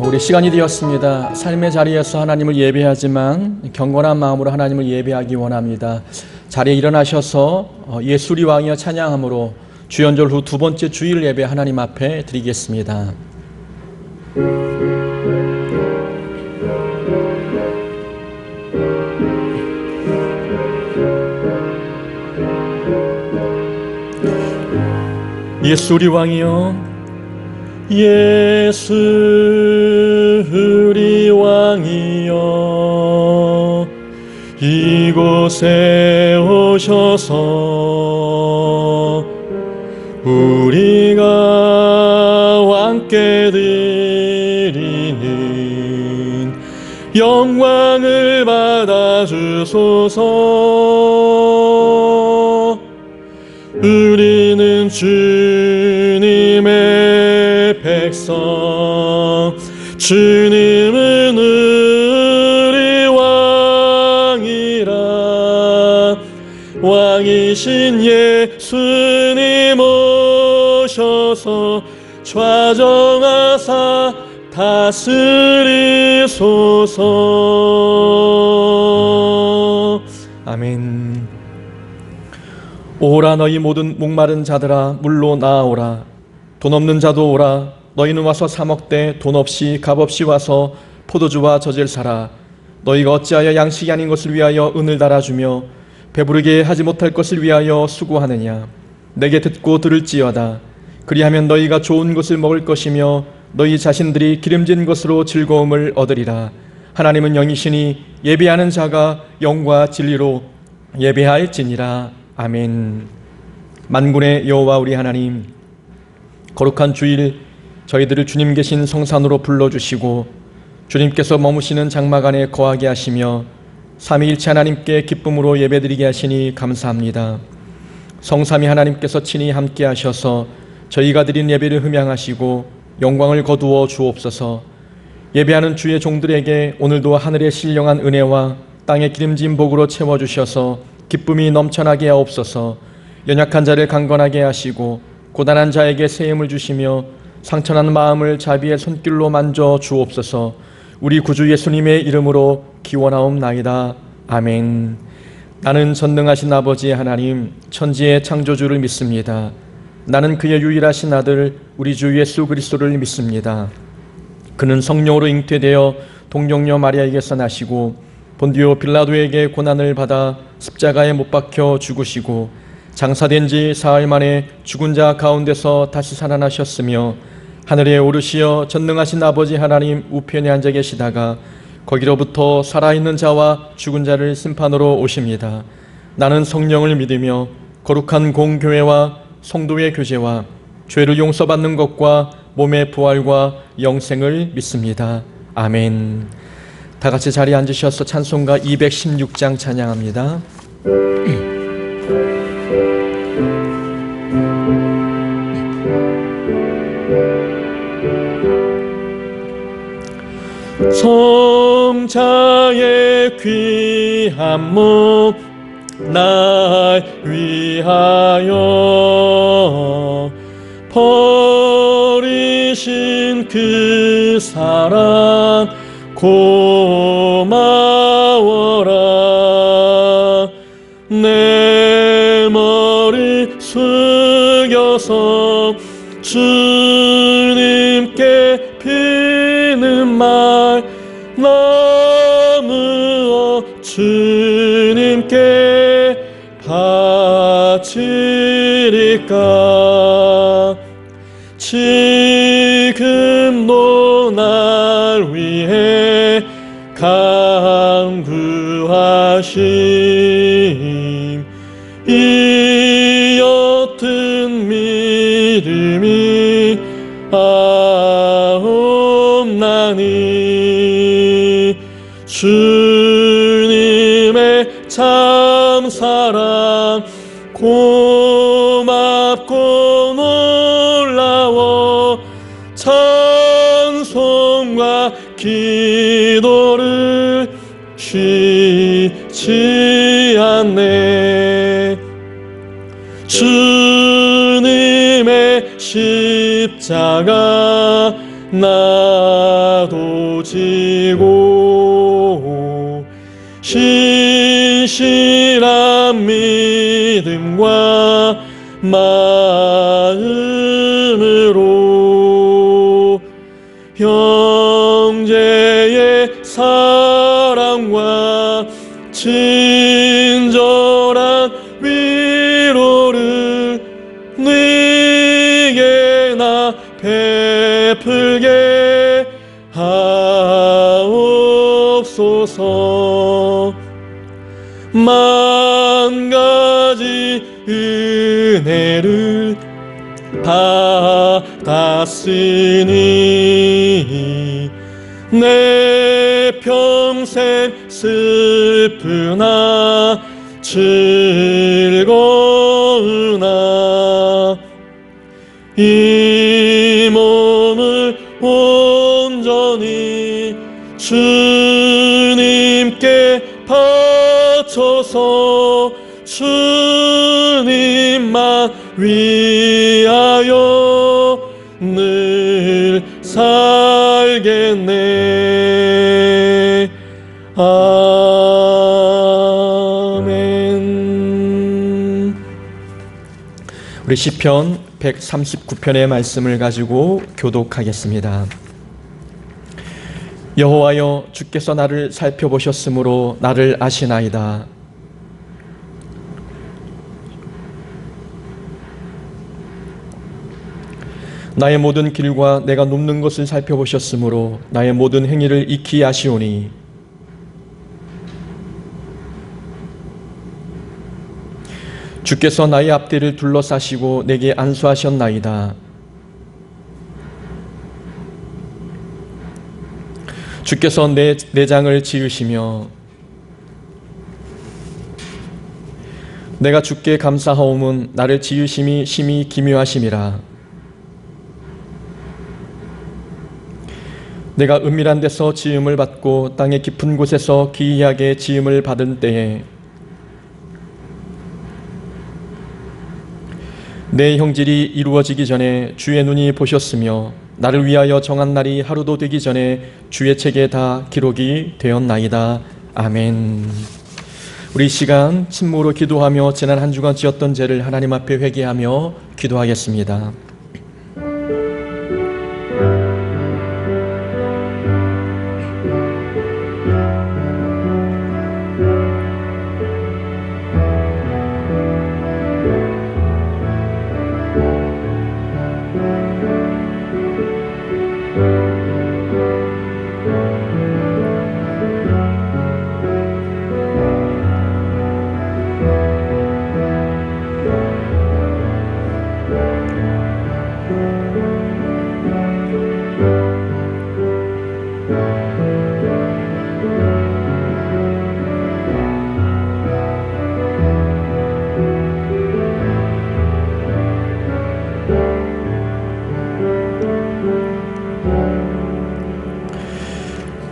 우리 시간이 되었습니다. 삶의 자리에서 하나님을 예배하지만 경건한 마음으로 하나님을 예배하기 원합니다. 자리에 일어나셔서 예수리 왕이여 찬양함으로 주연절 후 두 번째 주일 예배 하나님 앞에 드리겠습니다. 예수리 왕이여 예수 우리 왕이여 이곳에 오셔서 우리가 왕께 드리는 영광을 받아주소서. 우리는 주님의 백성, 주님은 우리 왕이라. 왕이신 예수님 오셔서 좌정하사 다스리소서. 아멘. 오라 너희 모든 목마른 자들아 물로 나아오라. 돈 없는 자도 오라. 너희는 와서 사 먹되 돈 없이 값 없이 와서 포도주와 젖을 사라. 너희가 어찌하여 양식이 아닌 것을 위하여 은을 달아주며 배부르게 하지 못할 것을 위하여 수고하느냐. 내게 듣고 들을지어다. 그리하면 너희가 좋은 것을 먹을 것이며 너희 자신들이 기름진 것으로 즐거움을 얻으리라. 하나님은 영이시니 예배하는 자가 영과 진리로 예배할지니라. 아멘. 만군의 여호와 우리 하나님, 거룩한 주일 저희들을 주님 계신 성산으로 불러주시고 주님께서 머무시는 장막 안에 거하게 하시며 삼위일체 하나님께 기쁨으로 예배드리게 하시니 감사합니다. 성삼위 하나님께서 친히 함께 하셔서 저희가 드린 예배를 흠양하시고 영광을 거두어 주옵소서. 예배하는 주의 종들에게 오늘도 하늘의 신령한 은혜와 땅의 기름진 복으로 채워주셔서 기쁨이 넘쳐나게 하옵소서. 연약한 자를 강건하게 하시고 고단한 자에게 새 힘을 주시며 상처난 마음을 자비의 손길로 만져 주옵소서. 우리 구주 예수님의 이름으로 기원하옵나이다. 아멘. 나는 전능하신 아버지 하나님 천지의 창조주를 믿습니다. 나는 그의 유일하신 아들 우리 주 예수 그리스도를 믿습니다. 그는 성령으로 잉태되어 동정녀 마리아에게서 나시고 본디오 빌라도에게 고난을 받아 십자가에 못 박혀 죽으시고 장사된 지 사흘 만에 죽은 자 가운데서 다시 살아나셨으며 하늘에 오르시어 전능하신 아버지 하나님 우편에 앉아 계시다가 거기로부터 살아있는 자와 죽은 자를 심판으로 오십니다. 나는 성령을 믿으며 거룩한 공교회와 성도의 교제와 죄를 용서받는 것과 몸의 부활과 영생을 믿습니다. 아멘. 다 같이 자리에 앉으셔서 찬송가 216장 찬양합니다. 성자의 귀한 몸 날 위하여 버리신 그 사랑 고마워라. 내 머리 숙여서 주님께 비는 말 너무 주님께 바치리까. 지금도 날 위해 강구하심 이 옅은 믿음이 아옵나니. 주님의 참사랑 고맙고 놀라워 찬송과 기도를 쉬지 않네. 주님의 십자가 나 십자가도 지고 신실한 믿음과 마음으로 형제의 사랑과 친절한 위로를 네게 나 베풀게 하옵소서. 만 가지 은혜를 받았으니 내 평생 슬프나 즐거우나 이 몸을 온전히 주님께 바쳐서 주님만 위하여 늘 살겠네. 아멘. 우리 시편 139편의 말씀을 가지고 교독하겠습니다. 여호와여, 주께서 나를 살펴보셨으므로 나를 아시나이다. 나의 모든 길과 내가 눕는 것을 살펴보셨으므로 나의 모든 행위를 익히 아시오니 주께서 나의 앞뒤를 둘러싸시고 내게 안수하셨나이다. 주께서 내 내장을 지으시며 내가 주께 감사하옴은 나를 지으심이 심히 기묘하심이라. 내가 은밀한 데서 지음을 받고 땅의 깊은 곳에서 기이하게 지음을 받은 때에 내 형질이 이루어지기 전에 주의 눈이 보셨으며 나를 위하여 정한 날이 하루도 되기 전에 주의 책에 다 기록이 되었나이다. 아멘. 우리 이 시간 침묵으로 기도하며 지난 한 주간 지었던 죄를 하나님 앞에 회개하며 기도하겠습니다.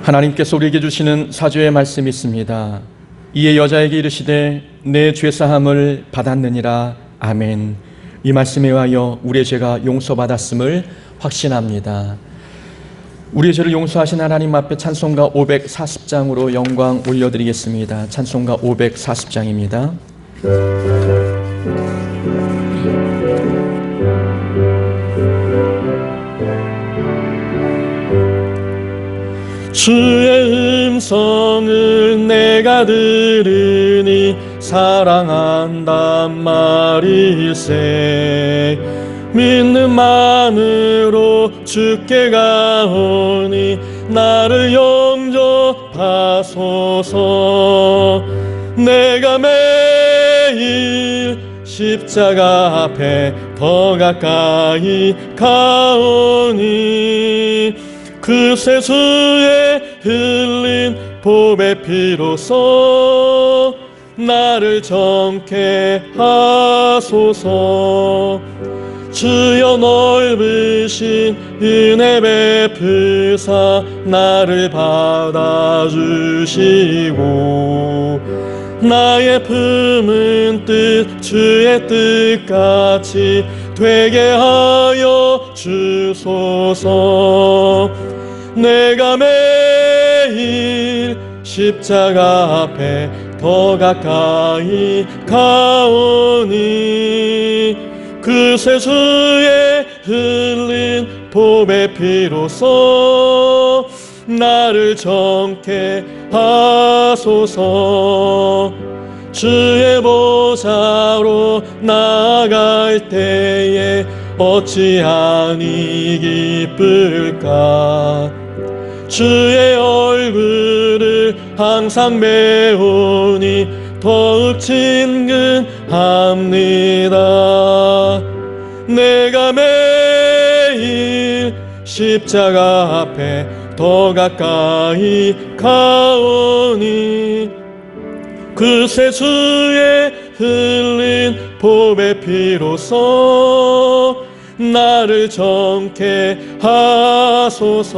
하나님께서 우리에게 주시는 사죄의 말씀이 있습니다. 이에 여자에게 이르시되 내 죄사함을 받았느니라. 아멘. 이 말씀에 의하여 우리의 죄가 용서받았음을 확신합니다. 우리의 죄를 용서하신 하나님 앞에 찬송가 540장으로 영광 올려드리겠습니다. 찬송가 540장입니다. 주의 음성을 내가 들으니 사랑한단 말일세. 믿는 만으로 주께 가오니 나를 영접하소서. 내가 매일 십자가 앞에 더 가까이 가오니 그새 주의 흘린 보배 피로써 나를 정케 하소서. 주여 넓으신 은혜 베푸사 나를 받아주시고 나의 품은 뜻 주의 뜻같이 되게 하여 주소서. 내가 매일 십자가 앞에 더 가까이 가오니 그 세수에 흘린 보배 피로써 나를 정케 하소서. 주의 보좌로 나아갈 때에 어찌하니 기쁠까. 주의 얼굴을 항상 배우니 더욱 친근합니다. 내가 매일 십자가 앞에 더 가까이 가오니 그 세수에 흘린 보배 피로써 나를 정케 하소서.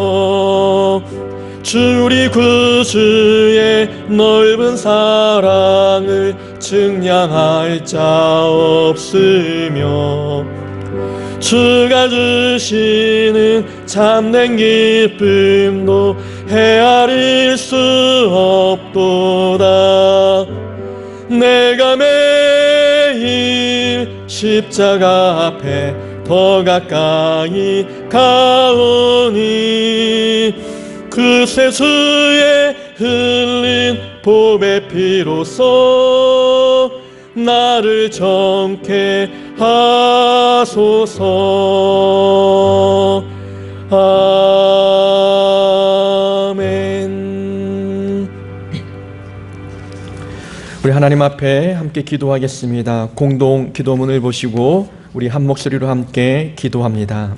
주 우리 구주의 넓은 사랑을 증량할 자 없으며 주가 주시는 참된 기쁨도 헤아릴 수 없도다. 내가 매일 십자가 앞에 더 가까이 가오니 그 세수에 흘린 보배 피로써 나를 정케 하소서. 아멘. 우리 하나님 앞에 함께 기도하겠습니다. 공동 기도문을 보시고 우리 한 목소리로 함께 기도합니다.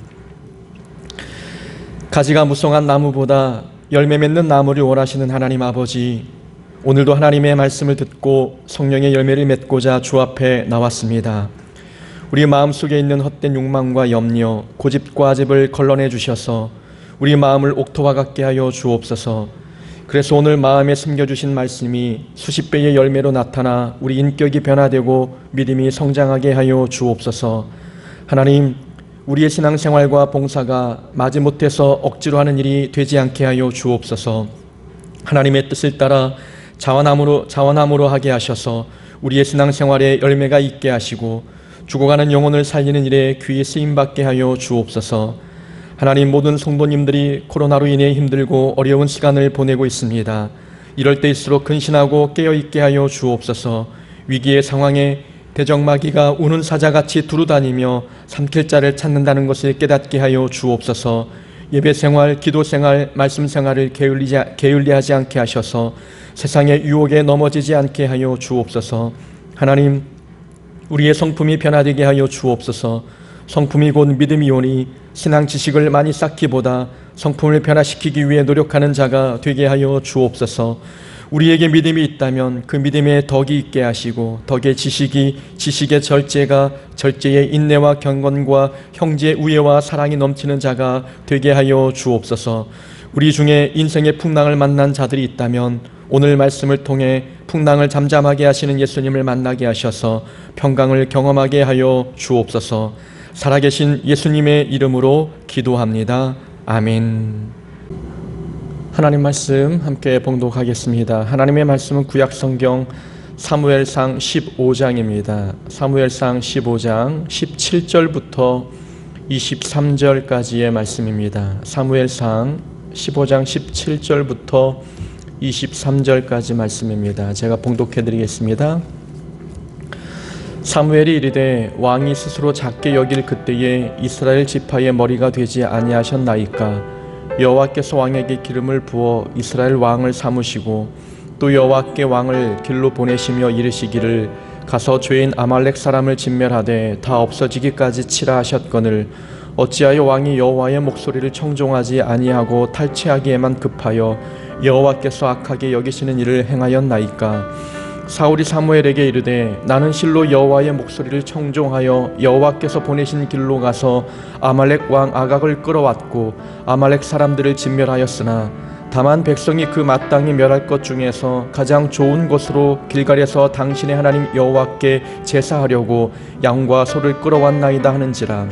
가지가 무성한 나무보다 열매 맺는 나무를 원하시는 하나님 아버지, 오늘도 하나님의 말씀을 듣고 성령의 열매를 맺고자 주 앞에 나왔습니다. 우리 마음속에 있는 헛된 욕망과 염려, 고집과 아집을 걸러내 주셔서 우리 마음을 옥토와 같게 하여 주옵소서. 그래서 오늘 마음에 숨겨주신 말씀이 수십 배의 열매로 나타나 우리 인격이 변화되고 믿음이 성장하게 하여 주옵소서. 하나님, 우리의 신앙생활과 봉사가 마지못해서 억지로 하는 일이 되지 않게 하여 주옵소서. 하나님의 뜻을 따라 자원함으로 하게 하셔서 우리의 신앙생활에 열매가 있게 하시고 죽어가는 영혼을 살리는 일에 귀히 쓰임받게 하여 주옵소서. 하나님, 모든 성도님들이 코로나로 인해 힘들고 어려운 시간을 보내고 있습니다. 이럴 때일수록 근신하고 깨어있게 하여 주옵소서. 위기의 상황에 대적마귀가 우는 사자같이 두루다니며 삼킬 자를 찾는다는 것을 깨닫게 하여 주옵소서. 예배생활, 기도생활, 말씀생활을 게을리하지 않게 하셔서 세상의 유혹에 넘어지지 않게 하여 주옵소서. 하나님, 우리의 성품이 변화되게 하여 주옵소서. 성품이 곧 믿음이오니 신앙 지식을 많이 쌓기보다 성품을 변화시키기 위해 노력하는 자가 되게 하여 주옵소서. 우리에게 믿음이 있다면 그 믿음에 덕이 있게 하시고 덕의 지식이 지식의 절제가 절제의 인내와 경건과 형제의 우애와 사랑이 넘치는 자가 되게 하여 주옵소서. 우리 중에 인생의 풍랑을 만난 자들이 있다면 오늘 말씀을 통해 풍랑을 잠잠하게 하시는 예수님을 만나게 하셔서 평강을 경험하게 하여 주옵소서. 살아계신 예수님의 이름으로 기도합니다. 아멘. 하나님 말씀 함께 봉독하겠습니다. 하나님의 말씀은 구약성경 사무엘상 15장입니다. 사무엘상 15장 17절부터 23절까지의 말씀입니다. 사무엘상 15장 17절부터 23절까지 말씀입니다. 제가 봉독해 드리겠습니다. 사무엘이 이르되 왕이 스스로 작게 여길 그때에 이스라엘 지파의 머리가 되지 아니하셨나이까. 여호와께서 왕에게 기름을 부어 이스라엘 왕을 삼으시고 또 여호와께 왕을 길로 보내시며 이르시기를 가서 죄인 아말렉 사람을 진멸하되 다 없어지기까지 치라 하셨거늘 어찌하여 왕이 여호와의 목소리를 청종하지 아니하고 탈취하기에만 급하여 여호와께서 악하게 여기시는 일을 행하였나이까. 사울이 사무엘에게 이르되 나는 실로 여호와의 목소리를 청종하여 여호와께서 보내신 길로 가서 아말렉 왕 아각을 끌어왔고 아말렉 사람들을 진멸하였으나 다만 백성이 그 마땅히 멸할 것 중에서 가장 좋은 곳으로 길갈에서 당신의 하나님 여호와께 제사하려고 양과 소를 끌어왔나이다 하는지라.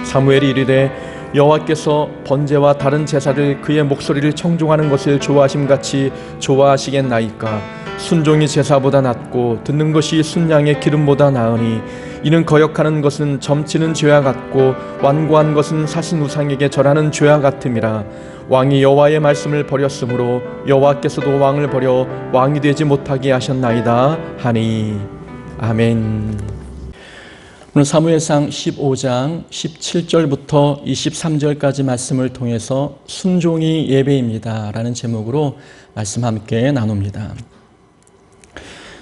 사무엘이 이르되 여호와께서 번제와 다른 제사를 그의 목소리를 청종하는 것을 좋아하심같이 좋아하시겠나이까. 순종이 제사보다 낫고 듣는 것이 순양의 기름보다 나으니 이는 거역하는 것은 점치는 죄와 같고 완고한 것은 사신 우상에게 절하는 죄와 같음이라. 왕이 여호와의 말씀을 버렸으므로 여호와께서도 왕을 버려 왕이 되지 못하게 하셨나이다 하니. 아멘. 오늘 사무엘상 15장 17절부터 23절까지 말씀을 통해서 순종이 예배입니다 라는 제목으로 말씀 함께 나눕니다.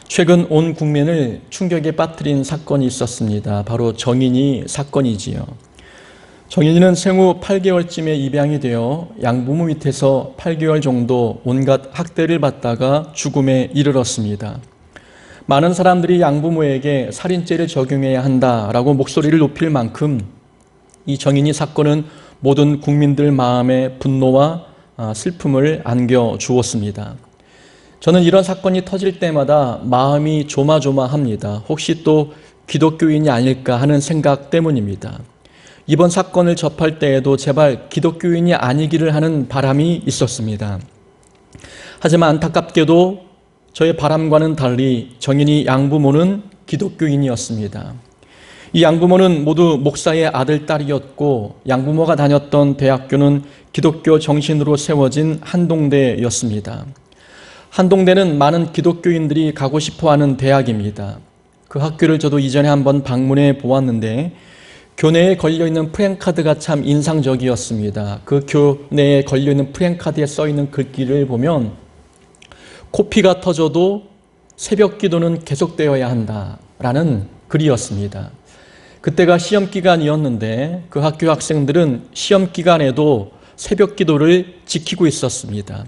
최근 온 국민을 충격에 빠뜨린 사건이 있었습니다. 바로 정인이 사건이지요. 정인이는 생후 8개월쯤에 입양이 되어 양부모 밑에서 8개월 정도 온갖 학대를 받다가 죽음에 이르렀습니다. 많은 사람들이 양부모에게 살인죄를 적용해야 한다라고 목소리를 높일 만큼 이 정인이 사건은 모든 국민들 마음에 분노와 슬픔을 안겨주었습니다. 저는 이런 사건이 터질 때마다 마음이 조마조마합니다. 혹시 또 기독교인이 아닐까 하는 생각 때문입니다. 이번 사건을 접할 때에도 제발 기독교인이 아니기를 하는 바람이 있었습니다. 하지만 안타깝게도 저의 바람과는 달리 정인이 양부모는 기독교인이었습니다. 이 양부모는 모두 목사의 아들, 딸이었고 양부모가 다녔던 대학교는 기독교 정신으로 세워진 한동대였습니다. 한동대는 많은 기독교인들이 가고 싶어하는 대학입니다. 그 학교를 저도 이전에 한번 방문해 보았는데 교내에 걸려있는 프랭카드가 참 인상적이었습니다. 그 교내에 걸려있는 프랭카드에 써있는 글귀를 보면 코피가 터져도 새벽 기도는 계속되어야 한다라는 글이었습니다. 그때가 시험 기간이었는데 그 학교 학생들은 시험 기간에도 새벽 기도를 지키고 있었습니다.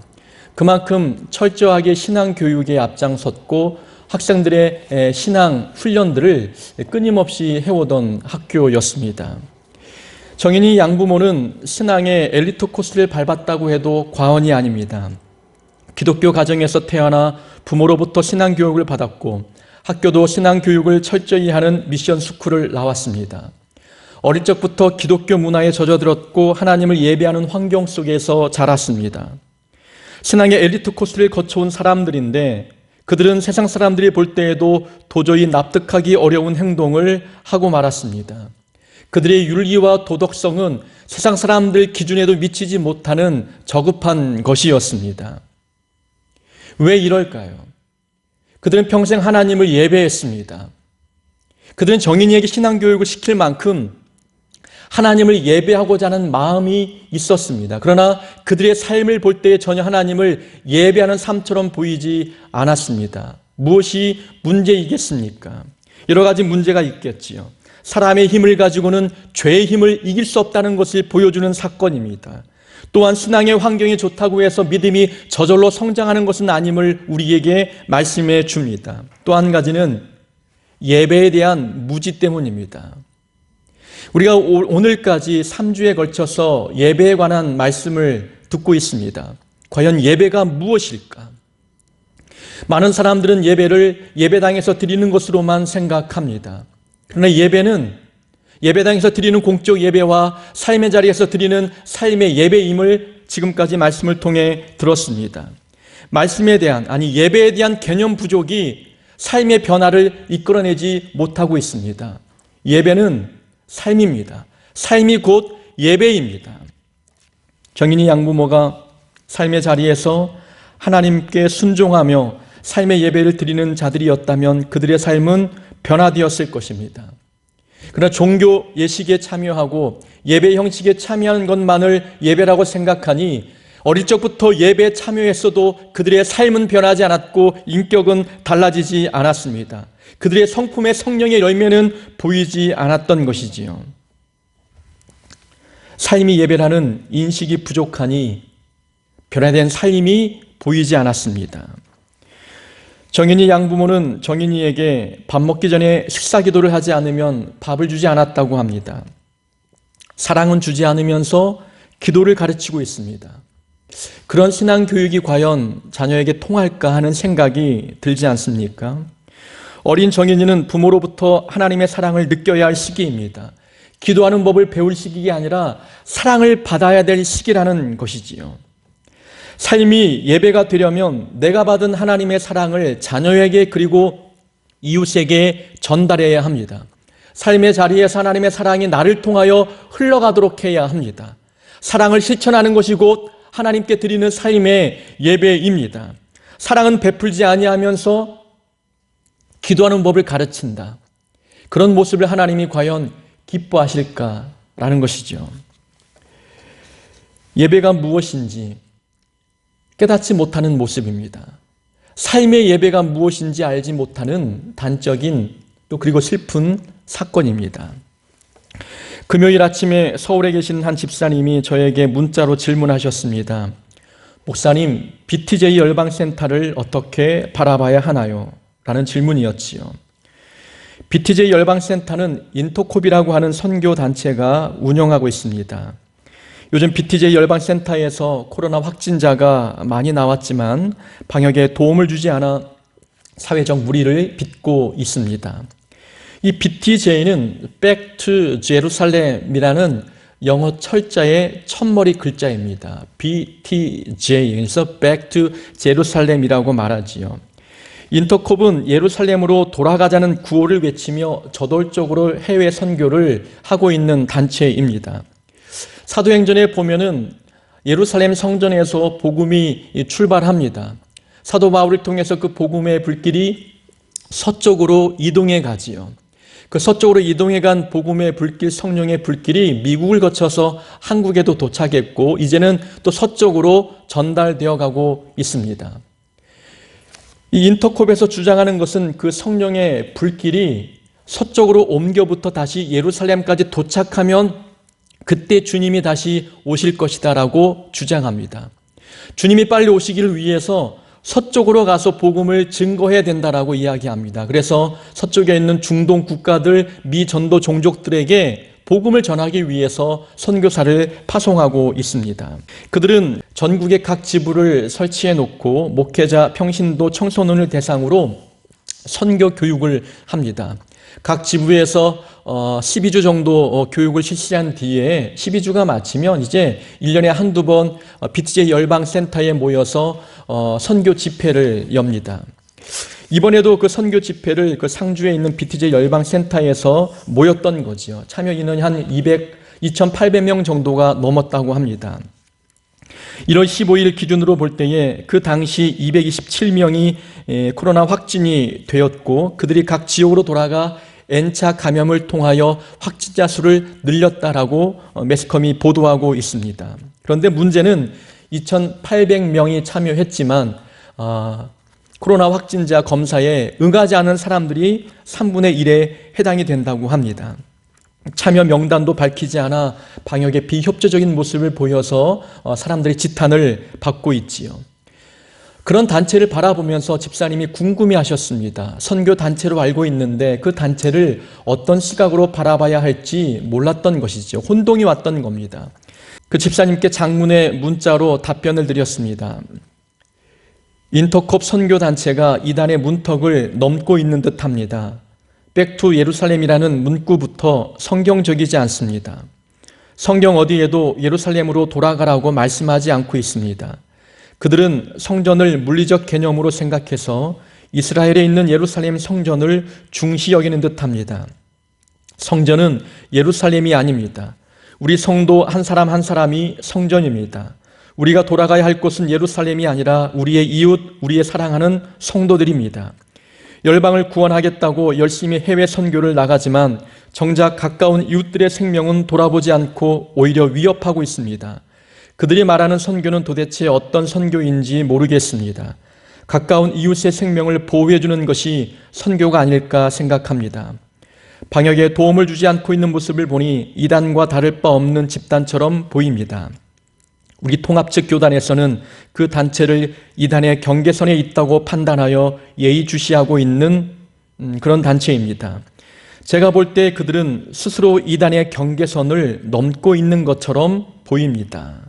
그만큼 철저하게 신앙 교육에 앞장섰고 학생들의 신앙 훈련들을 끊임없이 해오던 학교였습니다. 정인이 양부모는 신앙의 엘리트 코스를 밟았다고 해도 과언이 아닙니다. 기독교 가정에서 태어나 부모로부터 신앙 교육을 받았고 학교도 신앙 교육을 철저히 하는 미션 스쿨을 나왔습니다. 어릴 적부터 기독교 문화에 젖어들었고 하나님을 예배하는 환경 속에서 자랐습니다. 신앙의 엘리트 코스를 거쳐온 사람들인데 그들은 세상 사람들이 볼 때에도 도저히 납득하기 어려운 행동을 하고 말았습니다. 그들의 윤리와 도덕성은 세상 사람들 기준에도 미치지 못하는 저급한 것이었습니다. 왜 이럴까요? 그들은 평생 하나님을 예배했습니다. 그들은 정인이에게 신앙교육을 시킬 만큼 하나님을 예배하고자 하는 마음이 있었습니다. 그러나 그들의 삶을 볼 때 전혀 하나님을 예배하는 삶처럼 보이지 않았습니다. 무엇이 문제이겠습니까? 여러 가지 문제가 있겠지요. 사람의 힘을 가지고는 죄의 힘을 이길 수 없다는 것을 보여주는 사건입니다. 또한 신앙의 환경이 좋다고 해서 믿음이 저절로 성장하는 것은 아님을 우리에게 말씀해 줍니다. 또 한 가지는 예배에 대한 무지 때문입니다. 우리가 오늘까지 3주에 걸쳐서 예배에 관한 말씀을 듣고 있습니다. 과연 예배가 무엇일까? 많은 사람들은 예배를 예배당에서 드리는 것으로만 생각합니다. 그러나 예배는 예배당에서 드리는 공적 예배와 삶의 자리에서 드리는 삶의 예배임을 지금까지 말씀을 통해 들었습니다. 말씀에 대한, 예배에 대한 개념 부족이 삶의 변화를 이끌어내지 못하고 있습니다. 예배는 삶입니다. 삶이 곧 예배입니다. 정인이 양부모가 삶의 자리에서 하나님께 순종하며 삶의 예배를 드리는 자들이었다면 그들의 삶은 변화되었을 것입니다. 그러나 종교 예식에 참여하고 예배 형식에 참여하는 것만을 예배라고 생각하니 어릴 적부터 예배에 참여했어도 그들의 삶은 변하지 않았고 인격은 달라지지 않았습니다. 그들의 성품의 성령의 열매는 보이지 않았던 것이지요. 삶이 예배라는 인식이 부족하니 변화된 삶이 보이지 않았습니다. 정인이 양부모는 정인이에게 밥 먹기 전에 식사 기도를 하지 않으면 밥을 주지 않았다고 합니다. 사랑은 주지 않으면서 기도를 가르치고 있습니다. 그런 신앙 교육이 과연 자녀에게 통할까 하는 생각이 들지 않습니까? 어린 정인이는 부모로부터 하나님의 사랑을 느껴야 할 시기입니다. 기도하는 법을 배울 시기가 아니라 사랑을 받아야 될 시기라는 것이지요. 삶이 예배가 되려면 내가 받은 하나님의 사랑을 자녀에게 그리고 이웃에게 전달해야 합니다. 삶의 자리에서 하나님의 사랑이 나를 통하여 흘러가도록 해야 합니다. 사랑을 실천하는 것이 곧 하나님께 드리는 삶의 예배입니다. 사랑은 베풀지 아니하면서 기도하는 법을 가르친다. 그런 모습을 하나님이 과연 기뻐하실까라는 것이죠. 예배가 무엇인지 깨닫지 못하는 모습입니다. 삶의 예배가 무엇인지 알지 못하는 단적인 또 그리고 슬픈 사건입니다. 금요일 아침에 서울에 계신 한 집사님이 저에게 문자로 질문하셨습니다. 목사님, BTJ 열방센터를 어떻게 바라봐야 하나요? 라는 질문이었지요. BTJ 열방센터는 인터콥이라고 하는 선교단체가 운영하고 있습니다. 요즘 BTJ 열방센터에서 코로나 확진자가 많이 나왔지만 방역에 도움을 주지 않아 사회적 무리를 빚고 있습니다. 이 BTJ는 Back to Jerusalem이라는 영어 철자의 첫머리 글자입니다. BTJ, 그래서 Back to Jerusalem이라고 말하지요. 인터콥은 예루살렘으로 돌아가자는 구호를 외치며 저돌적으로 해외 선교를 하고 있는 단체입니다. 사도행전에 보면은 예루살렘 성전에서 복음이 출발합니다. 사도 바울을 통해서 그 복음의 불길이 서쪽으로 이동해 가지요. 그 서쪽으로 이동해 간 복음의 불길, 성령의 불길이 미국을 거쳐서 한국에도 도착했고 이제는 또 서쪽으로 전달되어 가고 있습니다. 이 인터콥에서 주장하는 것은 그 성령의 불길이 서쪽으로 옮겨부터 다시 예루살렘까지 도착하면 그때 주님이 다시 오실 것이다라고 주장합니다. 주님이 빨리 오시기를 위해서 서쪽으로 가서 복음을 증거해야 된다라고 이야기합니다. 그래서 서쪽에 있는 중동 국가들, 미 전도 종족들에게 복음을 전하기 위해서 선교사를 파송하고 있습니다. 그들은 전국의 각 지부를 설치해 놓고 목회자, 평신도, 청소년을 대상으로 선교 교육을 합니다. 각 지부에서 12주 정도 교육을 실시한 뒤에 12주가 마치면 이제 1년에 한두 번 BTJ 열방센터에 모여서 선교 집회를 엽니다. 이번에도 그 선교 집회를 그 상주에 있는 BTJ 열방센터에서 모였던 거죠. 참여 인원이 한 2,800명 정도가 넘었다고 합니다. 1월 15일 기준으로 볼 때에 그 당시 227명이 코로나 확진이 되었고 그들이 각 지역으로 돌아가 N차 감염을 통하여 확진자 수를 늘렸다라고 매스컴이 보도하고 있습니다. 그런데 문제는 2,800명이 참여했지만 코로나 확진자 검사에 응하지 않은 사람들이 3분의 1에 해당이 된다고 합니다. 참여 명단도 밝히지 않아 방역에 비협조적인 모습을 보여서 사람들이 지탄을 받고 있지요. 그런 단체를 바라보면서 집사님이 궁금해하셨습니다. 선교 단체로 알고 있는데 그 단체를 어떤 시각으로 바라봐야 할지 몰랐던 것이죠. 혼동이 왔던 겁니다. 그 집사님께 장문의 문자로 답변을 드렸습니다. 인터콥 선교 단체가 이단의 문턱을 넘고 있는 듯합니다. 백투 예루살렘이라는 문구부터 성경적이지 않습니다. 성경 어디에도 예루살렘으로 돌아가라고 말씀하지 않고 있습니다. 그들은 성전을 물리적 개념으로 생각해서 이스라엘에 있는 예루살렘 성전을 중시 여기는 듯합니다. 성전은 예루살렘이 아닙니다. 우리 성도 한 사람 한 사람이 성전입니다. 우리가 돌아가야 할 곳은 예루살렘이 아니라 우리의 이웃, 우리의 사랑하는 성도들입니다. 열방을 구원하겠다고 열심히 해외 선교를 나가지만 정작 가까운 이웃들의 생명은 돌아보지 않고 오히려 위협하고 있습니다. 그들이 말하는 선교는 도대체 어떤 선교인지 모르겠습니다. 가까운 이웃의 생명을 보호해주는 것이 선교가 아닐까 생각합니다. 방역에 도움을 주지 않고 있는 모습을 보니 이단과 다를 바 없는 집단처럼 보입니다. 우리 통합측 교단에서는 그 단체를 이단의 경계선에 있다고 판단하여 예의주시하고 있는 그런 단체입니다. 제가 볼 때 그들은 스스로 이단의 경계선을 넘고 있는 것처럼 보입니다.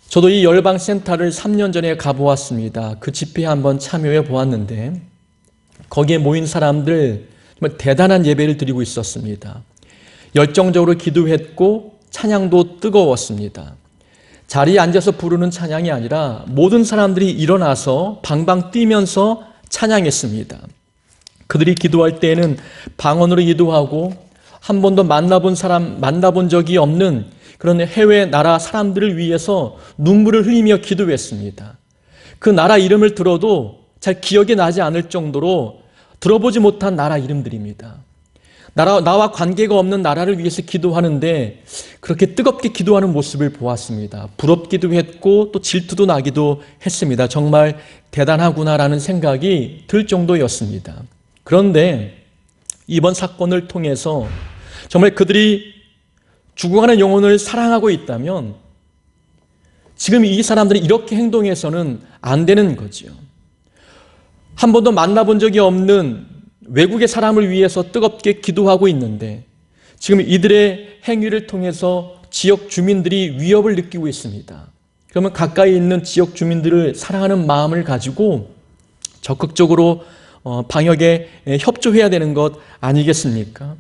저도 이 열방센터를 3년 전에 가보았습니다. 그 집회에 한번 참여해 보았는데 거기에 모인 사람들 정말 대단한 예배를 드리고 있었습니다. 열정적으로 기도했고 찬양도 뜨거웠습니다. 자리에 앉아서 부르는 찬양이 아니라 모든 사람들이 일어나서 방방 뛰면서 찬양했습니다. 그들이 기도할 때에는 방언으로 기도하고 한 번도 만나본 적이 없는 그런 해외 나라 사람들을 위해서 눈물을 흘리며 기도했습니다. 그 나라 이름을 들어도 잘 기억이 나지 않을 정도로 들어보지 못한 나라 이름들입니다. 나와 관계가 없는 나라를 위해서 기도하는데 그렇게 뜨겁게 기도하는 모습을 보았습니다. 부럽기도 했고 또 질투도 나기도 했습니다. 정말 대단하구나라는 생각이 들 정도였습니다. 그런데 이번 사건을 통해서 정말 그들이 죽어가는 영혼을 사랑하고 있다면 지금 이 사람들이 이렇게 행동해서는 안 되는 거죠. 한 번도 만나본 적이 없는 외국의 사람을 위해서 뜨겁게 기도하고 있는데 지금 이들의 행위를 통해서 지역 주민들이 위협을 느끼고 있습니다. 그러면 가까이 있는 지역 주민들을 사랑하는 마음을 가지고 적극적으로 방역에 협조해야 되는 것 아니겠습니까?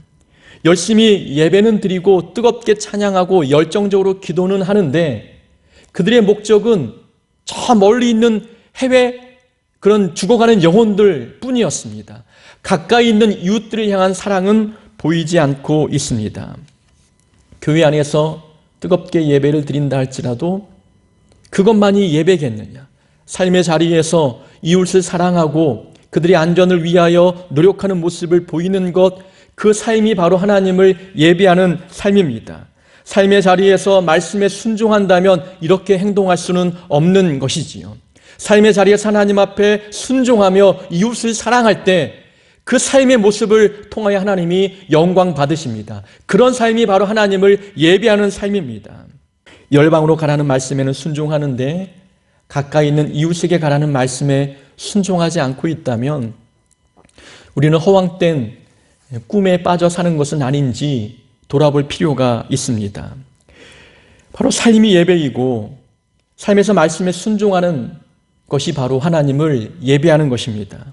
열심히 예배는 드리고 뜨겁게 찬양하고 열정적으로 기도는 하는데 그들의 목적은 저 멀리 있는 해외 그런 죽어가는 영혼들 뿐이었습니다. 가까이 있는 이웃들을 향한 사랑은 보이지 않고 있습니다. 교회 안에서 뜨겁게 예배를 드린다 할지라도 그것만이 예배겠느냐? 삶의 자리에서 이웃을 사랑하고 그들의 안전을 위하여 노력하는 모습을 보이는 것, 그 삶이 바로 하나님을 예배하는 삶입니다. 삶의 자리에서 말씀에 순종한다면 이렇게 행동할 수는 없는 것이지요. 삶의 자리에서 하나님 앞에 순종하며 이웃을 사랑할 때 그 삶의 모습을 통하여 하나님이 영광 받으십니다. 그런 삶이 바로 하나님을 예배하는 삶입니다. 열방으로 가라는 말씀에는 순종하는데 가까이 있는 이웃에게 가라는 말씀에 순종하지 않고 있다면 우리는 허황된 꿈에 빠져 사는 것은 아닌지 돌아볼 필요가 있습니다. 바로 삶이 예배이고 삶에서 말씀에 순종하는 것이 바로 하나님을 예배하는 것입니다.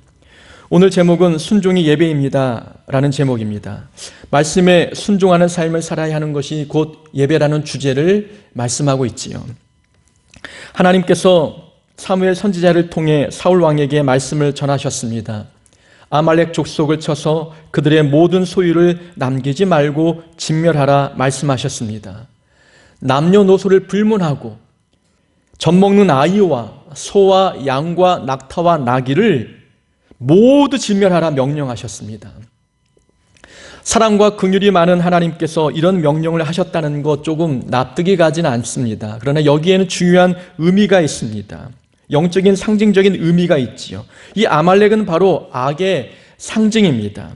오늘 제목은 순종이 예배입니다 라는 제목입니다. 말씀에 순종하는 삶을 살아야 하는 것이 곧 예배라는 주제를 말씀하고 있지요. 하나님께서 사무엘 선지자를 통해 사울 왕에게 말씀을 전하셨습니다. 아말렉 족속을 쳐서 그들의 모든 소유를 남기지 말고 진멸하라 말씀하셨습니다. 남녀노소를 불문하고 젖 먹는 아이와 소와 양과 낙타와 나귀를 모두 진멸하라 명령하셨습니다. 사랑과 긍휼이 많은 하나님께서 이런 명령을 하셨다는 것 조금 납득이 가지는 않습니다. 그러나 여기에는 중요한 의미가 있습니다. 영적인 상징적인 의미가 있지요. 이 아말렉은 바로 악의 상징입니다.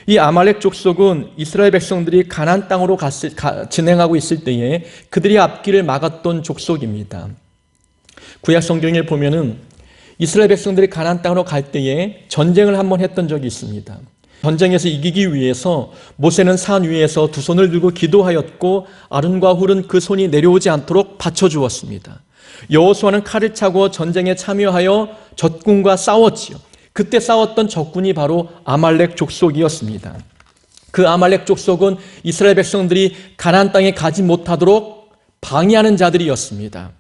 이 아말렉 족속은 이스라엘 백성들이 가나안 땅으로 진행하고 있을 때에 그들이 앞길을 막았던 족속입니다. 구약 성경에 보면은 이스라엘 백성들이 가나안 땅으로 갈 때에 전쟁을 한번 했던 적이 있습니다. 전쟁에서 이기기 위해서 모세는 산 위에서 두 손을 들고 기도하였고 아론과 훌은 그 손이 내려오지 않도록 받쳐주었습니다. 여호수아는 칼을 차고 전쟁에 참여하여 적군과 싸웠지요. 그때 싸웠던 적군이 바로 아말렉 족속이었습니다. 그 아말렉 족속은 이스라엘 백성들이 가나안 땅에 가지 못하도록 방해하는 자들이었습니다.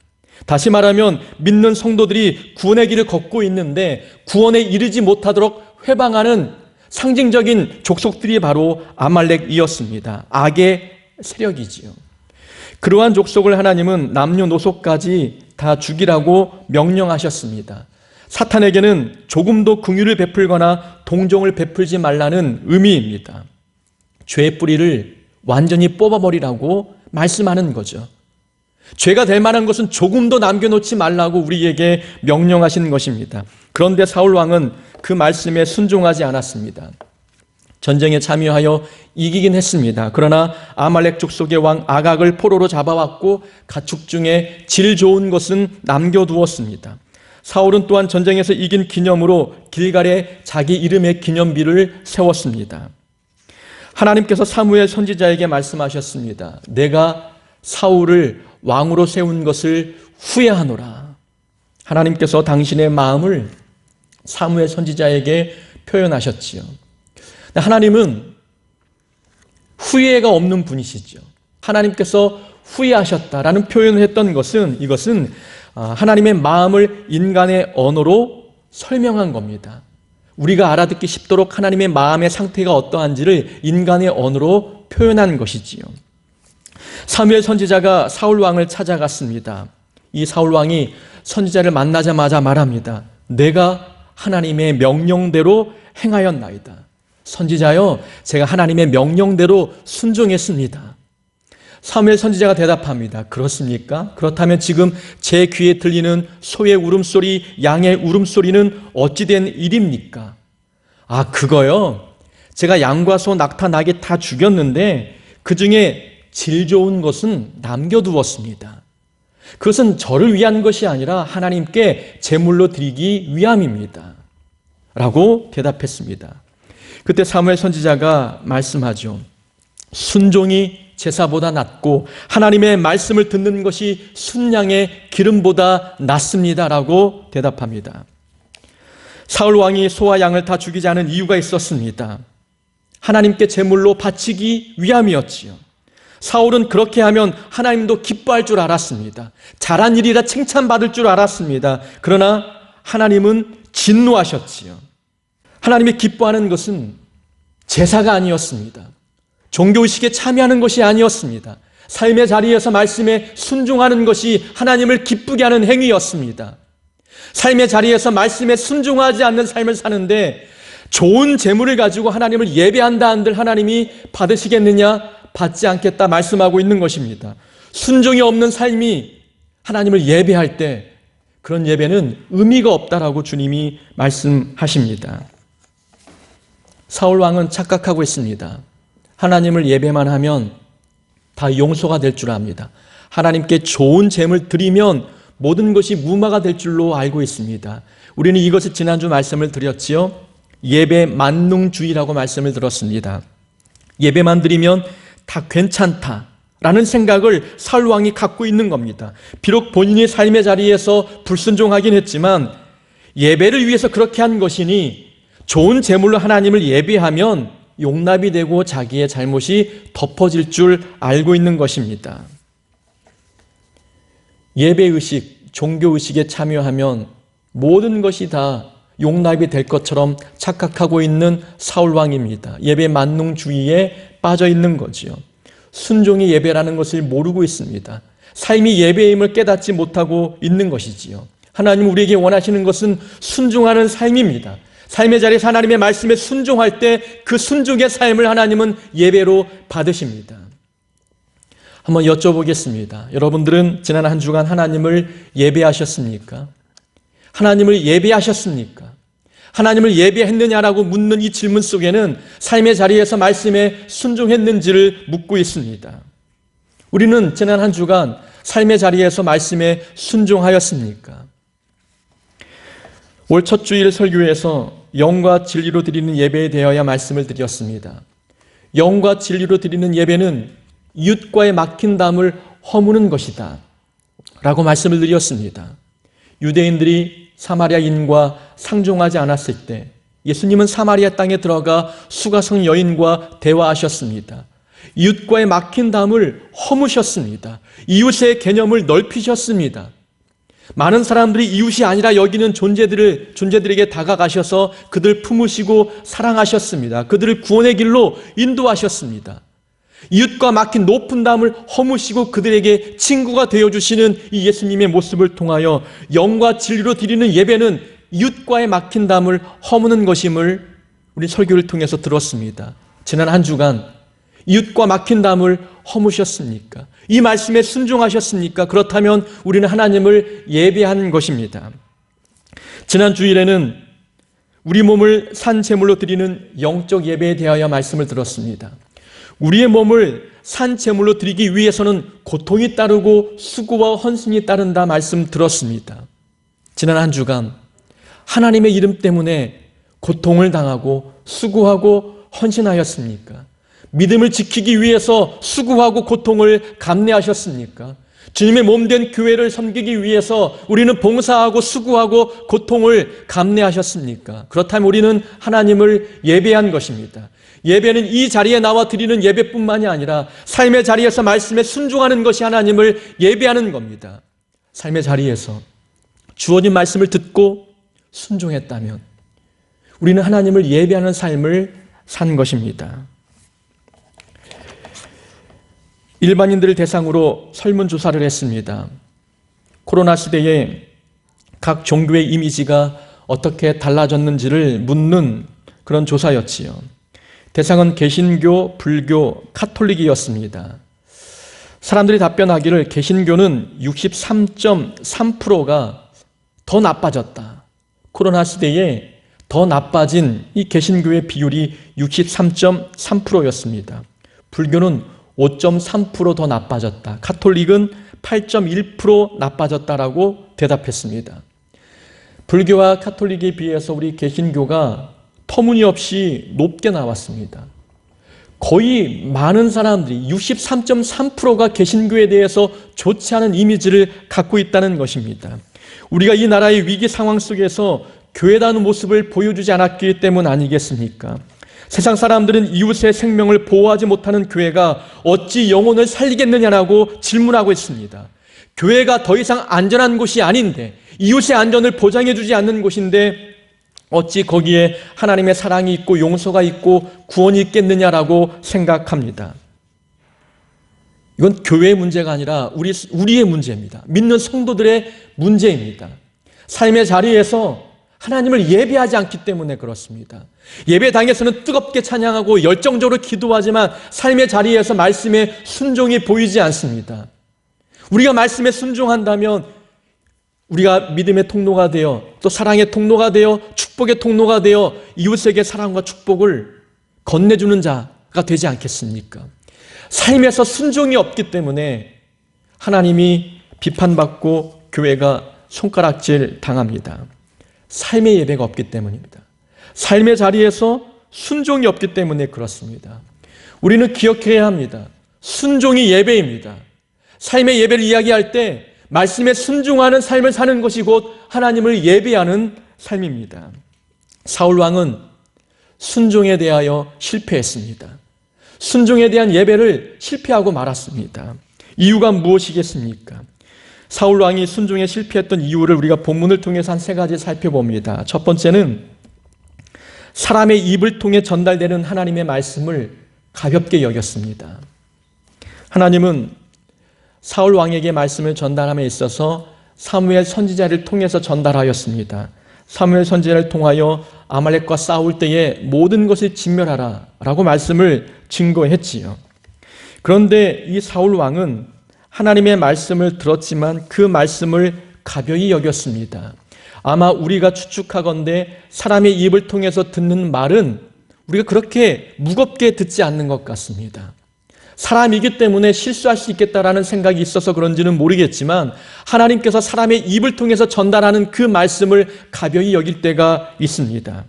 다시 말하면 믿는 성도들이 구원의 길을 걷고 있는데 구원에 이르지 못하도록 회방하는 상징적인 족속들이 바로 아말렉이었습니다. 악의 세력이지요. 그러한 족속을 하나님은 남녀노소까지 다 죽이라고 명령하셨습니다. 사탄에게는 조금도 긍휼을 베풀거나 동정을 베풀지 말라는 의미입니다. 죄의 뿌리를 완전히 뽑아버리라고 말씀하는 거죠. 죄가 될 만한 것은 조금도 남겨놓지 말라고 우리에게 명령하시는 것입니다. 그런데 사울 왕은 그 말씀에 순종하지 않았습니다. 전쟁에 참여하여 이기긴 했습니다. 그러나 아말렉 족속의 왕 아각을 포로로 잡아왔고 가축 중에 질 좋은 것은 남겨두었습니다. 사울은 또한 전쟁에서 이긴 기념으로 길갈에 자기 이름의 기념비를 세웠습니다. 하나님께서 사무엘 선지자에게 말씀하셨습니다. 내가 사울을 왕으로 세운 것을 후회하노라. 하나님께서 당신의 마음을 사무엘 선지자에게 표현하셨지요. 하나님은 후회가 없는 분이시죠. 하나님께서 후회하셨다라는 표현을 했던 것은 이것은 하나님의 마음을 인간의 언어로 설명한 겁니다. 우리가 알아듣기 쉽도록 하나님의 마음의 상태가 어떠한지를 인간의 언어로 표현한 것이지요. 사무엘 선지자가 사울 왕을 찾아갔습니다. 이 사울 왕이 선지자를 만나자마자 말합니다. 내가 하나님의 명령대로 행하였나이다. 선지자여, 제가 하나님의 명령대로 순종했습니다. 사무엘 선지자가 대답합니다. 그렇습니까? 그렇다면 지금 제 귀에 들리는 소의 울음소리, 양의 울음소리는 어찌된 일입니까? 그거요. 제가 양과 소, 낙타, 나귀 다 죽였는데 그 중에 질 좋은 것은 남겨두었습니다. 그것은 저를 위한 것이 아니라 하나님께 제물로 드리기 위함입니다. 라고 대답했습니다. 그때 사무엘 선지자가 말씀하죠. 순종이 제사보다 낫고 하나님의 말씀을 듣는 것이 순양의 기름보다 낫습니다. 라고 대답합니다. 사울 왕이 소와 양을 다 죽이지 않은 이유가 있었습니다. 하나님께 제물로 바치기 위함이었지요. 사울은 그렇게 하면 하나님도 기뻐할 줄 알았습니다. 잘한 일이라 칭찬받을 줄 알았습니다. 그러나 하나님은 진노하셨지요. 하나님이 기뻐하는 것은 제사가 아니었습니다. 종교의식에 참여하는 것이 아니었습니다. 삶의 자리에서 말씀에 순종하는 것이 하나님을 기쁘게 하는 행위였습니다. 삶의 자리에서 말씀에 순종하지 않는 삶을 사는데 좋은 재물을 가지고 하나님을 예배한다 한들 하나님이 받으시겠느냐? 받지 않겠다 말씀하고 있는 것입니다. 순종이 없는 삶이 하나님을 예배할 때 그런 예배는 의미가 없다라고 주님이 말씀하십니다. 사울 왕은 착각하고 있습니다. 하나님을 예배만 하면 다 용서가 될 줄 압니다. 하나님께 좋은 제물 드리면 모든 것이 무마가 될 줄로 알고 있습니다. 우리는 이것을 지난주 말씀을 드렸지요. 예배 만능주의라고 말씀을 들었습니다. 예배만 드리면 다 괜찮다라는 생각을 사울 왕이 갖고 있는 겁니다. 비록 본인이 삶의 자리에서 불순종하긴 했지만 예배를 위해서 그렇게 한 것이니 좋은 제물로 하나님을 예배하면 용납이 되고 자기의 잘못이 덮어질 줄 알고 있는 것입니다. 예배의식, 종교의식에 참여하면 모든 것이 다 용납이 될 것처럼 착각하고 있는 사울왕입니다. 예배 만능주의에 빠져 있는 거지요. 순종이 예배라는 것을 모르고 있습니다. 삶이 예배임을 깨닫지 못하고 있는 것이지요. 하나님 우리에게 원하시는 것은 순종하는 삶입니다. 삶의 자리에서 하나님의 말씀에 순종할 때 그 순종의 삶을 하나님은 예배로 받으십니다. 한번 여쭤보겠습니다. 여러분들은 지난 한 주간 하나님을 예배하셨습니까? 하나님을 예배하셨습니까? 하나님을 예배했느냐라고 묻는 이 질문 속에는 삶의 자리에서 말씀에 순종했는지를 묻고 있습니다. 우리는 지난 한 주간 삶의 자리에서 말씀에 순종하였습니까? 올 첫 주일 설교에서 영과 진리로 드리는 예배에 대하여 말씀을 드렸습니다. 영과 진리로 드리는 예배는 이웃과의 막힌 담을 허무는 것이다 라고 말씀을 드렸습니다. 유대인들이 사마리아인과 상종하지 않았을 때 예수님은 사마리아 땅에 들어가 수가성 여인과 대화하셨습니다. 이웃과의 막힌 담을 허무셨습니다. 이웃의 개념을 넓히셨습니다. 많은 사람들이 이웃이 아니라 여기는 존재들에게 다가가셔서 그들 품으시고 사랑하셨습니다. 그들을 구원의 길로 인도하셨습니다. 이웃과 막힌 높은 담을 허무시고 그들에게 친구가 되어주시는 이 예수님의 모습을 통하여 영과 진리로 드리는 예배는 이웃과의 막힌 담을 허무는 것임을 우리 설교를 통해서 들었습니다. 지난 한 주간 이웃과 막힌 담을 허무셨습니까? 이 말씀에 순종하셨습니까? 그렇다면 우리는 하나님을 예배한 것입니다. 지난 주일에는 우리 몸을 산 제물로 드리는 영적 예배에 대하여 말씀을 들었습니다. 우리의 몸을 산 제물로 드리기 위해서는 고통이 따르고 수고와 헌신이 따른다 말씀 들었습니다. 지난 한 주간 하나님의 이름 때문에 고통을 당하고 수고하고 헌신하였습니까? 믿음을 지키기 위해서 수고하고 고통을 감내하셨습니까? 주님의 몸된 교회를 섬기기 위해서 우리는 봉사하고 수고하고 고통을 감내하셨습니까? 그렇다면 우리는 하나님을 예배한 것입니다. 예배는 이 자리에 나와 드리는 예배뿐만이 아니라 삶의 자리에서 말씀에 순종하는 것이 하나님을 예배하는 겁니다. 삶의 자리에서 주어진 말씀을 듣고 순종했다면 우리는 하나님을 예배하는 삶을 산 것입니다. 일반인들을 대상으로 설문조사를 했습니다. 코로나 시대에 각 종교의 이미지가 어떻게 달라졌는지를 묻는 그런 조사였지요. 대상은 개신교, 불교, 카톨릭이었습니다. 사람들이 답변하기를 개신교는 63.3%가 더 나빠졌다. 코로나 시대에 더 나빠진 이 개신교의 비율이 63.3%였습니다. 불교는 5.3% 더 나빠졌다. 카톨릭은 8.1% 나빠졌다라고 대답했습니다. 불교와 카톨릭에 비해서 우리 개신교가 터무니없이 높게 나왔습니다. 거의 많은 사람들이 63.3%가 개신교에 대해서 좋지 않은 이미지를 갖고 있다는 것입니다. 우리가 이 나라의 위기 상황 속에서 교회다운 모습을 보여주지 않았기 때문 아니겠습니까? 세상 사람들은 이웃의 생명을 보호하지 못하는 교회가 어찌 영혼을 살리겠느냐라고 질문하고 있습니다. 교회가 더 이상 안전한 곳이 아닌데, 이웃의 안전을 보장해주지 않는 곳인데 어찌 거기에 하나님의 사랑이 있고 용서가 있고 구원이 있겠느냐라고 생각합니다. 이건 교회의 문제가 아니라 우리의 문제입니다. 믿는 성도들의 문제입니다. 삶의 자리에서 하나님을 예배하지 않기 때문에 그렇습니다. 예배당에서는 뜨겁게 찬양하고 열정적으로 기도하지만 삶의 자리에서 말씀에 순종이 보이지 않습니다. 우리가 말씀에 순종한다면 우리가 믿음의 통로가 되어 또 사랑의 통로가 되어 축복의 통로가 되어 이웃에게 사랑과 축복을 건네주는 자가 되지 않겠습니까? 삶에서 순종이 없기 때문에 하나님이 비판받고 교회가 손가락질 당합니다. 삶의 예배가 없기 때문입니다. 삶의 자리에서 순종이 없기 때문에 그렇습니다. 우리는 기억해야 합니다. 순종이 예배입니다. 삶의 예배를 이야기할 때 말씀에 순종하는 삶을 사는 것이 곧 하나님을 예배하는 삶입니다. 사울 왕은 순종에 대하여 실패했습니다. 순종에 대한 예배를 실패하고 말았습니다. 이유가 무엇이겠습니까? 사울 왕이 순종에 실패했던 이유를 우리가 본문을 통해서 한 세 가지 살펴봅니다. 첫 번째는 사람의 입을 통해 전달되는 하나님의 말씀을 가볍게 여겼습니다. 하나님은 사울 왕에게 말씀을 전달함에 있어서 사무엘 선지자를 통해서 전달하였습니다. 사무엘 선지자를 통하여 아말렉과 싸울 때에 모든 것을 진멸하라 라고 말씀을 증거했지요. 그런데 이 사울 왕은 하나님의 말씀을 들었지만 그 말씀을 가벼이 여겼습니다. 아마 우리가 추측하건대 사람의 입을 통해서 듣는 말은 우리가 그렇게 무겁게 듣지 않는 것 같습니다. 사람이기 때문에 실수할 수 있겠다라는 생각이 있어서 그런지는 모르겠지만 하나님께서 사람의 입을 통해서 전달하는 그 말씀을 가벼이 여길 때가 있습니다.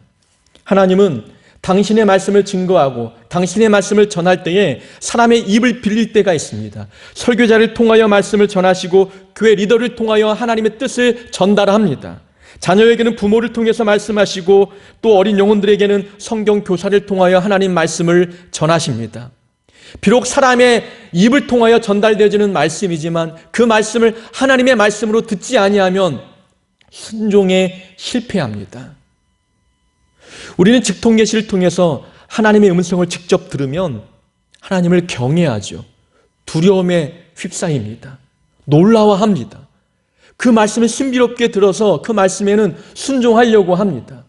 하나님은 당신의 말씀을 증거하고 당신의 말씀을 전할 때에 사람의 입을 빌릴 때가 있습니다. 설교자를 통하여 말씀을 전하시고 교회 리더를 통하여 하나님의 뜻을 전달합니다. 자녀에게는 부모를 통해서 말씀하시고 또 어린 영혼들에게는 성경 교사를 통하여 하나님 말씀을 전하십니다. 비록 사람의 입을 통하여 전달되어지는 말씀이지만 그 말씀을 하나님의 말씀으로 듣지 아니하면 순종에 실패합니다. 우리는 직통예시를 통해서 하나님의 음성을 직접 들으면 하나님을 경외하죠. 두려움에 휩싸입니다. 놀라워합니다. 그 말씀을 신비롭게 들어서 그 말씀에는 순종하려고 합니다.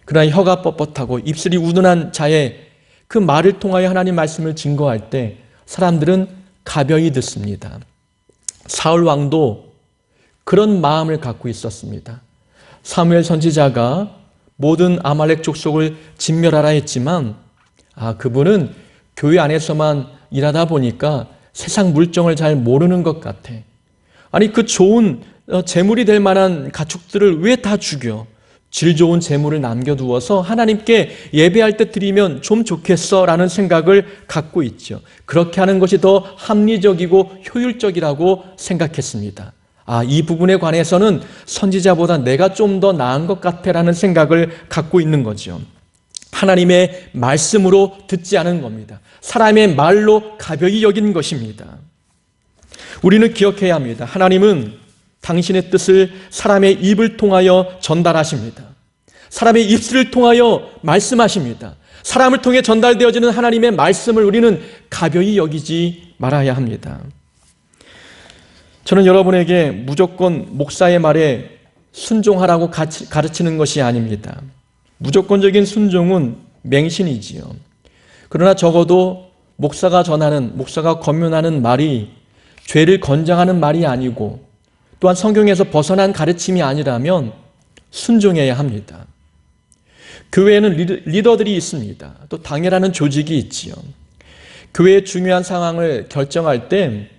그러나 혀가 뻣뻣하고 입술이 우둔한 자의 그 말을 통하여 하나님 말씀을 증거할 때 사람들은 가벼이 듣습니다. 사울 왕도 그런 마음을 갖고 있었습니다. 사무엘 선지자가 모든 아말렉 족속을 진멸하라 했지만 그분은 교회 안에서만 일하다 보니까 세상 물정을 잘 모르는 것 같아. 아니 그 좋은 재물이 될 만한 가축들을 왜 다 죽여? 질 좋은 재물을 남겨두어서 하나님께 예배할 때 드리면 좀 좋겠어라는 생각을 갖고 있죠. 그렇게 하는 것이 더 합리적이고 효율적이라고 생각했습니다. 이 부분에 관해서는 선지자보다 내가 좀 더 나은 것 같아라는 생각을 갖고 있는 거죠. 하나님의 말씀으로 듣지 않은 겁니다. 사람의 말로 가벼이 여긴 것입니다. 우리는 기억해야 합니다. 하나님은 당신의 뜻을 사람의 입을 통하여 전달하십니다. 사람의 입술을 통하여 말씀하십니다. 사람을 통해 전달되어지는 하나님의 말씀을 우리는 가벼이 여기지 말아야 합니다. 저는 여러분에게 무조건 목사의 말에 순종하라고 가르치는 것이 아닙니다. 무조건적인 순종은 맹신이지요. 그러나 적어도 목사가 전하는, 목사가 권면하는 말이 죄를 권장하는 말이 아니고 또한 성경에서 벗어난 가르침이 아니라면 순종해야 합니다. 교회에는 리더들이 있습니다. 또 당회라는 조직이 있지요. 교회의 중요한 상황을 결정할 때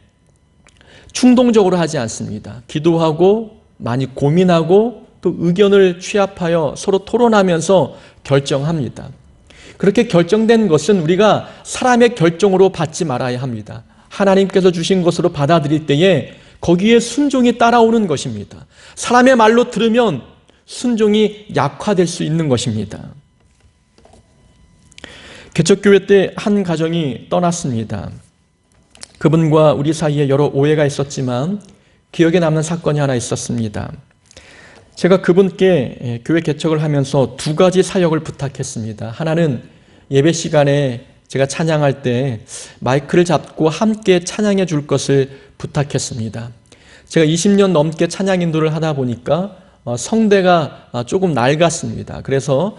충동적으로 하지 않습니다. 기도하고 많이 고민하고 또 의견을 취합하여 서로 토론하면서 결정합니다. 그렇게 결정된 것은 우리가 사람의 결정으로 받지 말아야 합니다. 하나님께서 주신 것으로 받아들일 때에 거기에 순종이 따라오는 것입니다. 사람의 말로 들으면 순종이 약화될 수 있는 것입니다. 개척교회 때 한 가정이 떠났습니다. 그분과 우리 사이에 여러 오해가 있었지만 기억에 남는 사건이 하나 있었습니다. 제가 그분께 교회 개척을 하면서 두 가지 사역을 부탁했습니다. 하나는 예배 시간에 제가 찬양할 때 마이크를 잡고 함께 찬양해 줄 것을 부탁했습니다. 제가 20년 넘게 찬양 인도를 하다 보니까 성대가 조금 낡았습니다. 그래서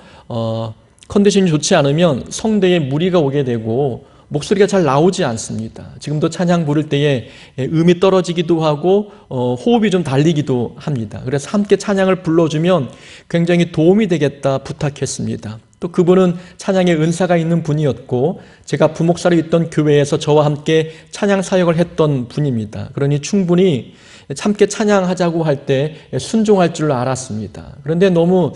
컨디션이 좋지 않으면 성대에 무리가 오게 되고 목소리가 잘 나오지 않습니다. 지금도 찬양 부를 때에 음이 떨어지기도 하고 호흡이 좀 달리기도 합니다. 그래서 함께 찬양을 불러주면 굉장히 도움이 되겠다 부탁했습니다. 또 그분은 찬양의 은사가 있는 분이었고 제가 부목사로 있던 교회에서 저와 함께 찬양 사역을 했던 분입니다. 그러니 충분히 함께 찬양하자고 할 때 순종할 줄 알았습니다. 그런데 너무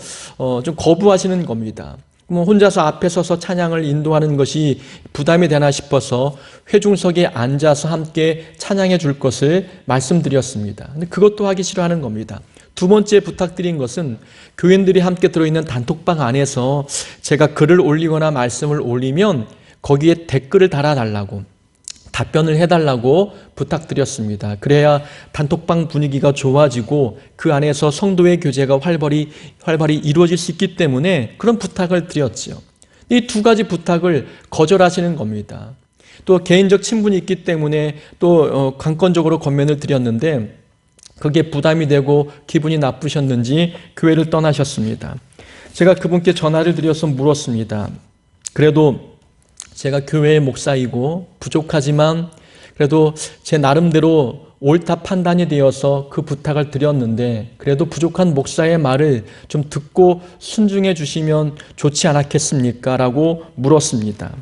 좀 거부하시는 겁니다. 혼자서 앞에 서서 찬양을 인도하는 것이 부담이 되나 싶어서 회중석에 앉아서 함께 찬양해 줄 것을 말씀드렸습니다. 근데 그것도 하기 싫어하는 겁니다. 두 번째 부탁드린 것은 교인들이 함께 들어있는 단톡방 안에서 제가 글을 올리거나 말씀을 올리면 거기에 댓글을 달아달라고, 답변을 해달라고 부탁드렸습니다. 그래야 단톡방 분위기가 좋아지고 그 안에서 성도의 교제가 활발히 이루어질 수 있기 때문에 그런 부탁을 드렸죠. 이 두 가지 부탁을 거절하시는 겁니다. 또 개인적 친분이 있기 때문에 또 관건적으로 권면을 드렸는데 그게 부담이 되고 기분이 나쁘셨는지 교회를 떠나셨습니다. 제가 그분께 전화를 드려서 물었습니다. 그래도 제가 교회의 목사이고 부족하지만 그래도 제 나름대로 옳다 판단이 되어서 그 부탁을 드렸는데 그래도 부족한 목사의 말을 좀 듣고 순종해 주시면 좋지 않았겠습니까? 라고 물었습니다.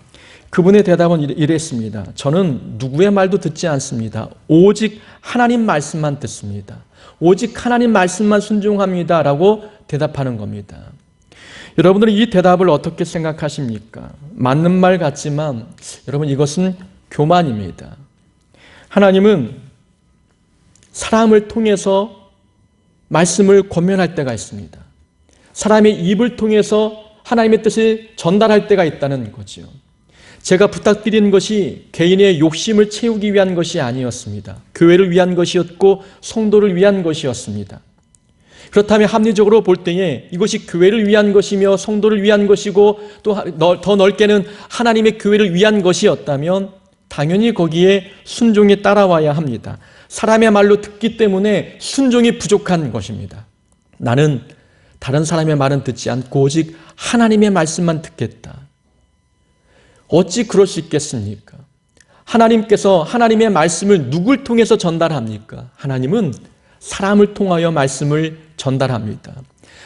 그분의 대답은 이랬습니다. 저는 누구의 말도 듣지 않습니다. 오직 하나님 말씀만 듣습니다. 오직 하나님 말씀만 순종합니다. 라고 대답하는 겁니다. 여러분들은 이 대답을 어떻게 생각하십니까? 맞는 말 같지만 여러분 이것은 교만입니다. 하나님은 사람을 통해서 말씀을 권면할 때가 있습니다. 사람의 입을 통해서 하나님의 뜻을 전달할 때가 있다는 거죠. 제가 부탁드린 것이 개인의 욕심을 채우기 위한 것이 아니었습니다. 교회를 위한 것이었고 성도를 위한 것이었습니다. 그렇다면 합리적으로 볼 때에 이것이 교회를 위한 것이며 성도를 위한 것이고 또 더 넓게는 하나님의 교회를 위한 것이었다면 당연히 거기에 순종이 따라와야 합니다. 사람의 말로 듣기 때문에 순종이 부족한 것입니다. 나는 다른 사람의 말은 듣지 않고 오직 하나님의 말씀만 듣겠다. 어찌 그럴 수 있겠습니까? 하나님께서 하나님의 말씀을 누굴 통해서 전달합니까? 하나님은 사람을 통하여 말씀을 전달합니다.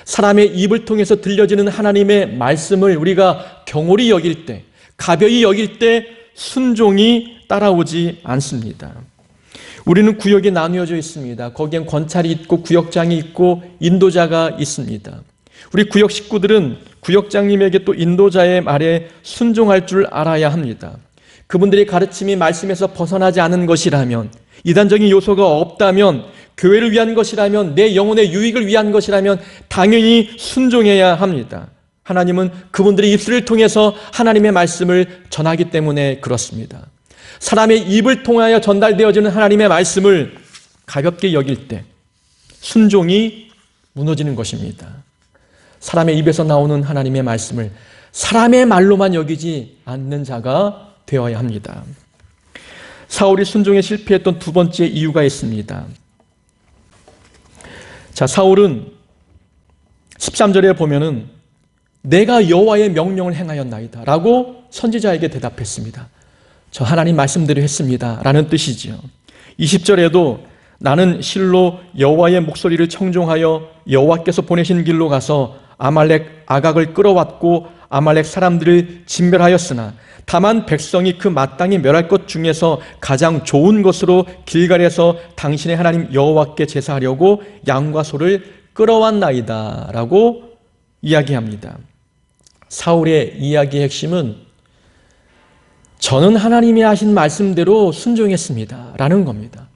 사람의 입을 통해서 들려지는 하나님의 말씀을 우리가 경홀히 여길 때, 가벼이 여길 때 순종이 따라오지 않습니다. 우리는 구역이 나누어져 있습니다. 거기엔 권찰이 있고 구역장이 있고 인도자가 있습니다. 우리 구역 식구들은 구역장님에게 또 인도자의 말에 순종할 줄 알아야 합니다. 그분들의 가르침이 말씀에서 벗어나지 않은 것이라면, 이단적인 요소가 없다면, 교회를 위한 것이라면, 내 영혼의 유익을 위한 것이라면 당연히 순종해야 합니다. 하나님은 그분들의 입술을 통해서 하나님의 말씀을 전하기 때문에 그렇습니다. 사람의 입을 통하여 전달되어지는 하나님의 말씀을 가볍게 여길 때 순종이 무너지는 것입니다. 사람의 입에서 나오는 하나님의 말씀을 사람의 말로만 여기지 않는 자가 되어야 합니다. 사울이 순종에 실패했던 두 번째 이유가 있습니다. 자, 사울은 13절에 보면은 내가 여호와의 명령을 행하였나이다 라고 선지자에게 대답했습니다. 저 하나님 말씀대로 했습니다 라는 뜻이지요. 20절에도 나는 실로 여호와의 목소리를 청종하여 여호와께서 보내신 길로 가서 아말렉 아각을 끌어왔고 아말렉 사람들을 진멸하였으나 다만 백성이 그 마땅히 멸할 것 중에서 가장 좋은 것으로 길갈에서 당신의 하나님 여호와께 제사하려고 양과 소를 끌어왔나이다 라고 이야기합니다. 사울의 이야기의 핵심은 저는 하나님이 하신 말씀대로 순종했습니다 라는 겁니다.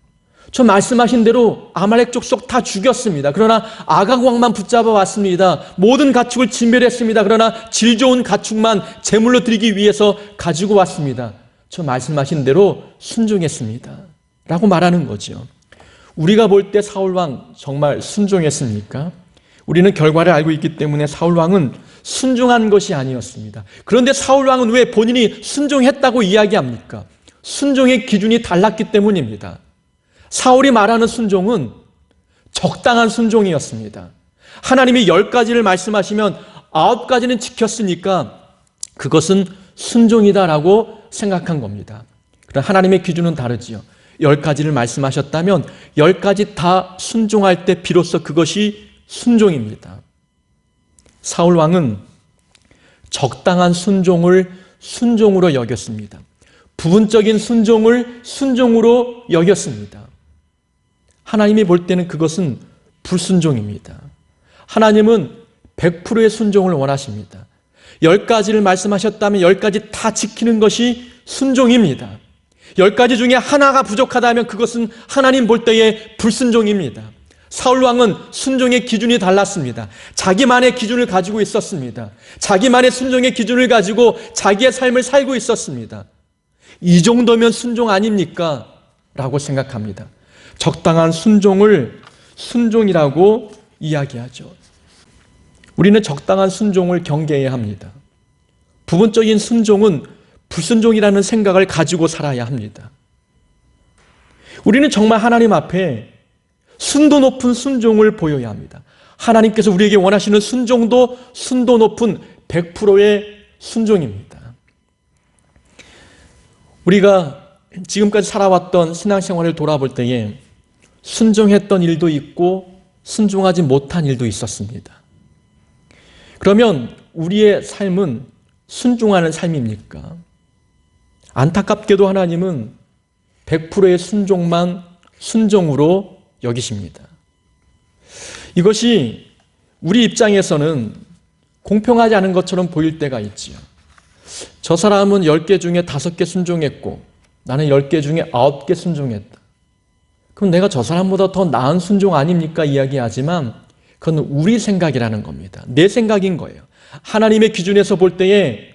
저 말씀하신 대로 아말렉 족속 다 죽였습니다. 그러나 아각 왕만 붙잡아 왔습니다. 모든 가축을 진멸했습니다. 그러나 질 좋은 가축만 제물로 드리기 위해서 가지고 왔습니다. 저 말씀하신 대로 순종했습니다 라고 말하는 거죠. 우리가 볼 때 사울 왕 정말 순종했습니까? 우리는 결과를 알고 있기 때문에 사울 왕은 순종한 것이 아니었습니다. 그런데 사울 왕은 왜 본인이 순종했다고 이야기합니까? 순종의 기준이 달랐기 때문입니다. 사울이 말하는 순종은 적당한 순종이었습니다. 하나님이 10가지를 말씀하시면 9가지는 지켰으니까 그것은 순종이다라고 생각한 겁니다. 그러나 하나님의 기준은 다르지요. 10가지를 말씀하셨다면 10가지 다 순종할 때 비로소 그것이 순종입니다. 사울 왕은 적당한 순종을 순종으로 여겼습니다. 부분적인 순종을 순종으로 여겼습니다. 하나님이 볼 때는 그것은 불순종입니다. 하나님은 100%의 순종을 원하십니다. 10가지를 말씀하셨다면 10가지 다 지키는 것이 순종입니다. 10가지 중에 하나가 부족하다면 그것은 하나님 볼 때의 불순종입니다. 사울 왕은 순종의 기준이 달랐습니다. 자기만의 기준을 가지고 있었습니다. 자기만의 순종의 기준을 가지고 자기의 삶을 살고 있었습니다. 이 정도면 순종 아닙니까? 라고 생각합니다. 적당한 순종을 순종이라고 이야기하죠. 우리는 적당한 순종을 경계해야 합니다. 부분적인 순종은 불순종이라는 생각을 가지고 살아야 합니다. 우리는 정말 하나님 앞에 순도 높은 순종을 보여야 합니다. 하나님께서 우리에게 원하시는 순종도 순도 높은 100%의 순종입니다. 우리가 지금까지 살아왔던 신앙생활을 돌아볼 때에 순종했던 일도 있고 순종하지 못한 일도 있었습니다. 그러면 우리의 삶은 순종하는 삶입니까? 안타깝게도 하나님은 100%의 순종만 순종으로 여기십니다. 이것이 우리 입장에서는 공평하지 않은 것처럼 보일 때가 있지요. 저 사람은 10개 중에 5개 순종했고 나는 10개 중에 9개 순종했다. 그럼 내가 저 사람보다 더 나은 순종 아닙니까? 이야기하지만 그건 우리 생각이라는 겁니다. 내 생각인 거예요. 하나님의 기준에서 볼 때에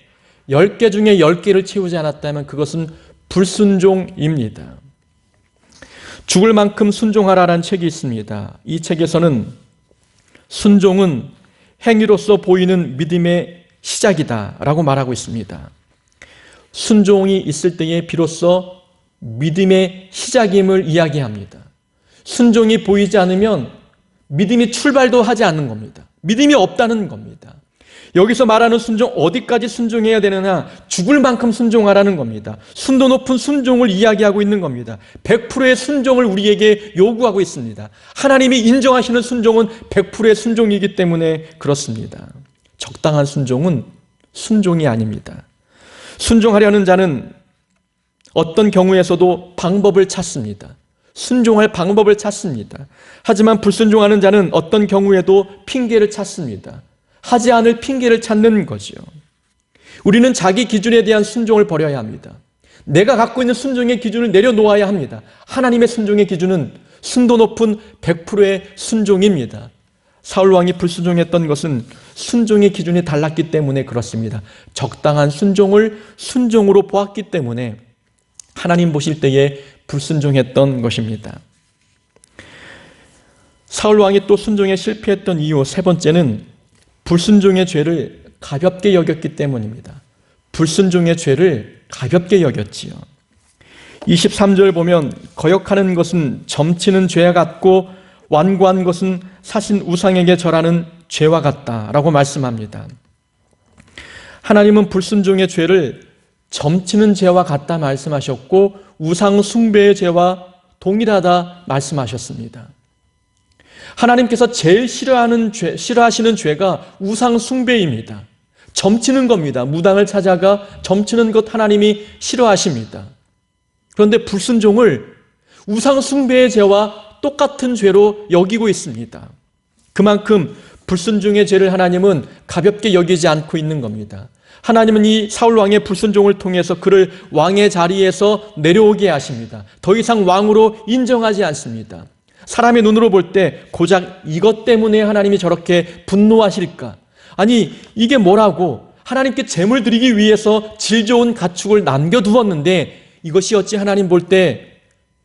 10개 중에 10개를 채우지 않았다면 그것은 불순종입니다. 죽을 만큼 순종하라라는 책이 있습니다. 이 책에서는 순종은 행위로서 보이는 믿음의 시작이다라고 말하고 있습니다. 순종이 있을 때에 비로소 믿음의 시작임을 이야기합니다. 순종이 보이지 않으면 믿음이 출발도 하지 않는 겁니다. 믿음이 없다는 겁니다. 여기서 말하는 순종, 어디까지 순종해야 되느냐? 죽을 만큼 순종하라는 겁니다. 순도 높은 순종을 이야기하고 있는 겁니다. 100%의 순종을 우리에게 요구하고 있습니다. 하나님이 인정하시는 순종은 100%의 순종이기 때문에 그렇습니다. 적당한 순종은 순종이 아닙니다. 순종하려는 자는 어떤 경우에서도 방법을 찾습니다. 순종할 방법을 찾습니다. 하지만 불순종하는 자는 어떤 경우에도 핑계를 찾습니다. 하지 않을 핑계를 찾는 거죠. 우리는 자기 기준에 대한 순종을 버려야 합니다. 내가 갖고 있는 순종의 기준을 내려놓아야 합니다. 하나님의 순종의 기준은 순도 높은 100%의 순종입니다. 사울 왕이 불순종했던 것은 순종의 기준이 달랐기 때문에 그렇습니다. 적당한 순종을 순종으로 보았기 때문에 하나님 보실 때에 불순종했던 것입니다. 사울 왕이 또 순종에 실패했던 이유 세 번째는 불순종의 죄를 가볍게 여겼기 때문입니다. 불순종의 죄를 가볍게 여겼지요. 23절 보면 거역하는 것은 점치는 죄와 같고 완고한 것은 사신 우상에게 절하는 죄와 같다라고 말씀합니다. 하나님은 불순종의 죄를 점치는 죄와 같다 말씀하셨고 우상 숭배의 죄와 동일하다 말씀하셨습니다. 하나님께서 제일 싫어하시는 죄가 우상 숭배입니다. 점치는 겁니다. 무당을 찾아가 점치는 것 하나님이 싫어하십니다. 그런데 불순종을 우상 숭배의 죄와 똑같은 죄로 여기고 있습니다. 그만큼 불순종의 죄를 하나님은 가볍게 여기지 않고 있는 겁니다. 하나님은 이 사울 왕의 불순종을 통해서 그를 왕의 자리에서 내려오게 하십니다. 더 이상 왕으로 인정하지 않습니다. 사람의 눈으로 볼 때 고작 이것 때문에 하나님이 저렇게 분노하실까? 아니 이게 뭐라고? 하나님께 제물 드리기 위해서 질 좋은 가축을 남겨두었는데 이것이 어찌 하나님 볼 때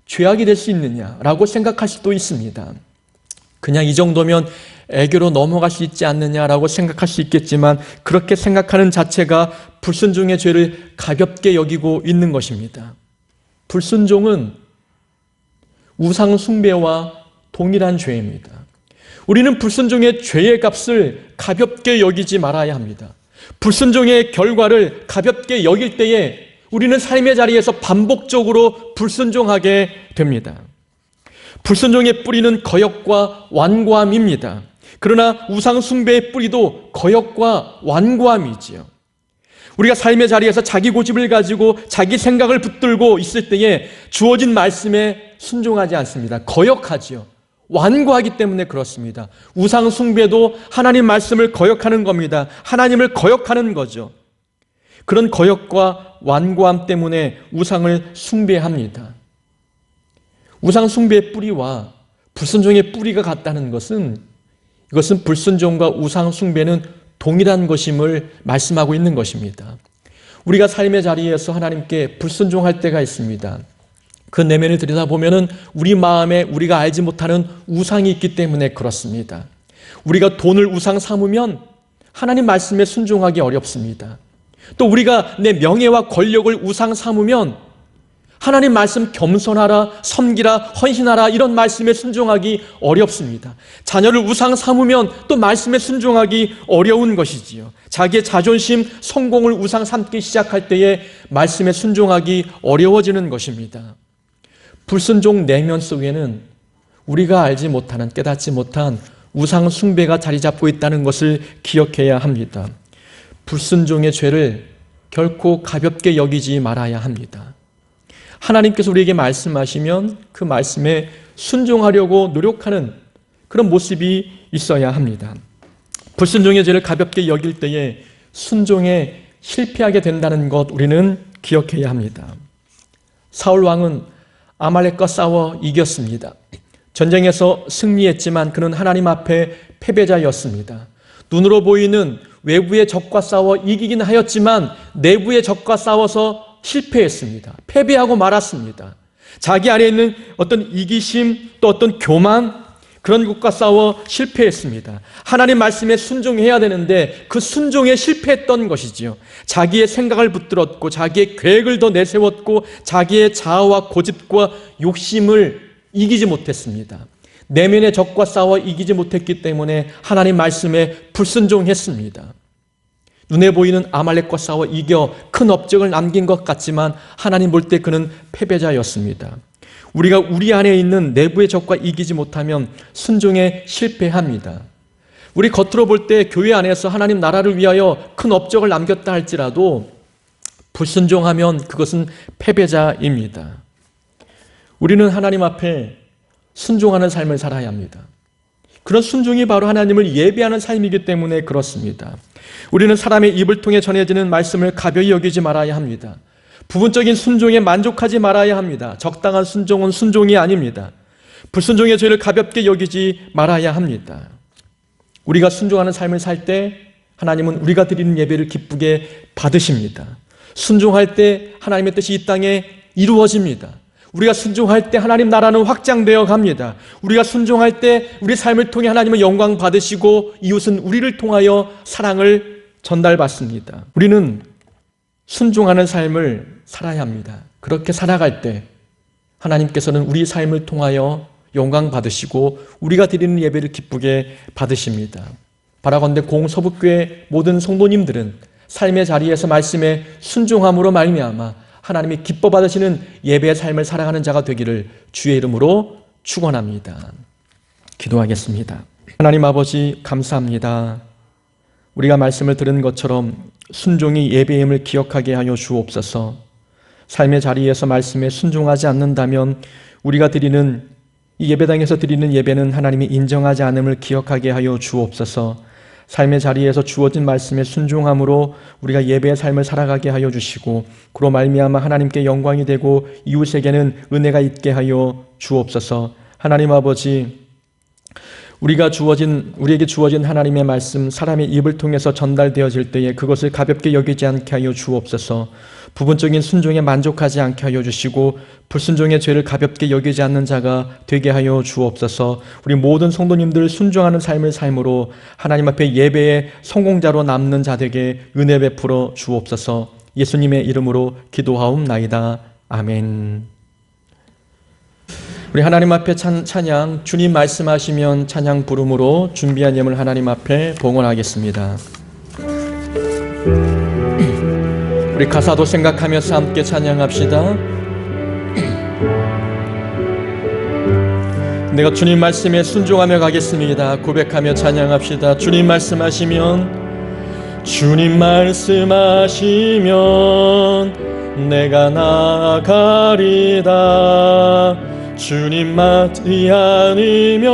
죄악이 될 수 있느냐라고 생각할 수도 있습니다. 그냥 이 정도면 애교로 넘어갈 수 있지 않느냐라고 생각할 수 있겠지만 그렇게 생각하는 자체가 불순종의 죄를 가볍게 여기고 있는 것입니다. 불순종은 우상 숭배와 동일한 죄입니다. 우리는 불순종의 죄의 값을 가볍게 여기지 말아야 합니다. 불순종의 결과를 가볍게 여길 때에 우리는 삶의 자리에서 반복적으로 불순종하게 됩니다. 불순종의 뿌리는 거역과 완고함입니다. 그러나 우상 숭배의 뿌리도 거역과 완고함이지요. 우리가 삶의 자리에서 자기 고집을 가지고 자기 생각을 붙들고 있을 때에 주어진 말씀에 순종하지 않습니다. 거역하지요. 완고하기 때문에 그렇습니다. 우상 숭배도 하나님 말씀을 거역하는 겁니다. 하나님을 거역하는 거죠. 그런 거역과 완고함 때문에 우상을 숭배합니다. 우상 숭배의 뿌리와 불순종의 뿌리가 같다는 것은 이것은 불순종과 우상 숭배는 동일한 것임을 말씀하고 있는 것입니다. 우리가 삶의 자리에서 하나님께 불순종할 때가 있습니다. 그 내면을 들여다보면 우리 마음에 우리가 알지 못하는 우상이 있기 때문에 그렇습니다. 우리가 돈을 우상 삼으면 하나님 말씀에 순종하기 어렵습니다. 또 우리가 내 명예와 권력을 우상 삼으면 하나님 말씀 겸손하라, 섬기라, 헌신하라 이런 말씀에 순종하기 어렵습니다. 자녀를 우상 삼으면 또 말씀에 순종하기 어려운 것이지요. 자기의 자존심, 성공을 우상 삼기 시작할 때에 말씀에 순종하기 어려워지는 것입니다. 불순종 내면 속에는 우리가 알지 못하는, 깨닫지 못한 우상 숭배가 자리 잡고 있다는 것을 기억해야 합니다. 불순종의 죄를 결코 가볍게 여기지 말아야 합니다. 하나님께서 우리에게 말씀하시면 그 말씀에 순종하려고 노력하는 그런 모습이 있어야 합니다. 불순종의 죄를 가볍게 여길 때에 순종에 실패하게 된다는 것 우리는 기억해야 합니다. 사울 왕은 아말렉과 싸워 이겼습니다. 전쟁에서 승리했지만 그는 하나님 앞에 패배자였습니다. 눈으로 보이는 외부의 적과 싸워 이기긴 하였지만 내부의 적과 싸워서 실패했습니다. 패배하고 말았습니다. 자기 안에 있는 어떤 이기심 또 어떤 교만 그런 것과 싸워 실패했습니다. 하나님 말씀에 순종해야 되는데 그 순종에 실패했던 것이지요. 자기의 생각을 붙들었고 자기의 계획을 더 내세웠고 자기의 자아와 고집과 욕심을 이기지 못했습니다. 내면의 적과 싸워 이기지 못했기 때문에 하나님 말씀에 불순종했습니다. 눈에 보이는 아말렉과 싸워 이겨 큰 업적을 남긴 것 같지만 하나님 볼 때 그는 패배자였습니다. 우리가 우리 안에 있는 내부의 적과 이기지 못하면 순종에 실패합니다. 우리 겉으로 볼 때 교회 안에서 하나님 나라를 위하여 큰 업적을 남겼다 할지라도 불순종하면 그것은 패배자입니다. 우리는 하나님 앞에 순종하는 삶을 살아야 합니다. 그런 순종이 바로 하나님을 예배하는 삶이기 때문에 그렇습니다. 우리는 사람의 입을 통해 전해지는 말씀을 가벼이 여기지 말아야 합니다. 부분적인 순종에 만족하지 말아야 합니다. 적당한 순종은 순종이 아닙니다. 불순종의 죄를 가볍게 여기지 말아야 합니다. 우리가 순종하는 삶을 살 때 하나님은 우리가 드리는 예배를 기쁘게 받으십니다. 순종할 때 하나님의 뜻이 이 땅에 이루어집니다. 우리가 순종할 때 하나님 나라는 확장되어 갑니다. 우리가 순종할 때 우리 삶을 통해 하나님은 영광 받으시고 이웃은 우리를 통하여 사랑을 전달받습니다. 우리는 순종하는 삶을 살아야 합니다. 그렇게 살아갈 때 하나님께서는 우리 삶을 통하여 영광 받으시고 우리가 드리는 예배를 기쁘게 받으십니다. 바라건대 공서북교회 모든 성도님들은 삶의 자리에서 말씀에 순종함으로 말미암아 하나님이 기뻐 받으시는 예배의 삶을 살아가는 자가 되기를 주의 이름으로 축원합니다. 기도하겠습니다. 하나님 아버지 감사합니다. 우리가 말씀을 들은 것처럼 순종이 예배임을 기억하게 하여 주옵소서. 삶의 자리에서 말씀에 순종하지 않는다면 우리가 드리는 이 예배당에서 드리는 예배는 하나님이 인정하지 않음을 기억하게 하여 주옵소서. 삶의 자리에서 주어진 말씀에 순종함으로 우리가 예배의 삶을 살아가게 하여 주시고 그로 말미암아 하나님께 영광이 되고 이웃에게는 은혜가 있게 하여 주옵소서. 하나님 아버지, 우리에게 주어진 하나님의 말씀 사람의 입을 통해서 전달되어질 때에 그것을 가볍게 여기지 않게 하여 주옵소서. 부분적인 순종에 만족하지 않게 하여 주시고 불순종의 죄를 가볍게 여기지 않는 자가 되게 하여 주옵소서. 우리 모든 성도님들 순종하는 삶을 삶으로 하나님 앞에 예배의 성공자로 남는 자 되게 은혜 베풀어 주옵소서. 예수님의 이름으로 기도하옵나이다. 아멘. 우리 하나님 앞에 찬양, 주님 말씀하시면 찬양 부름으로 준비한 예물 하나님 앞에 봉헌하겠습니다. 우리 가사도 생각하면서 함께 찬양합시다. 내가 주님 말씀에 순종하며 가겠습니다. 고백하며 찬양합시다. 주님 말씀하시면, 주님 말씀하시면 내가 나아가리다. 주님 말이 아니면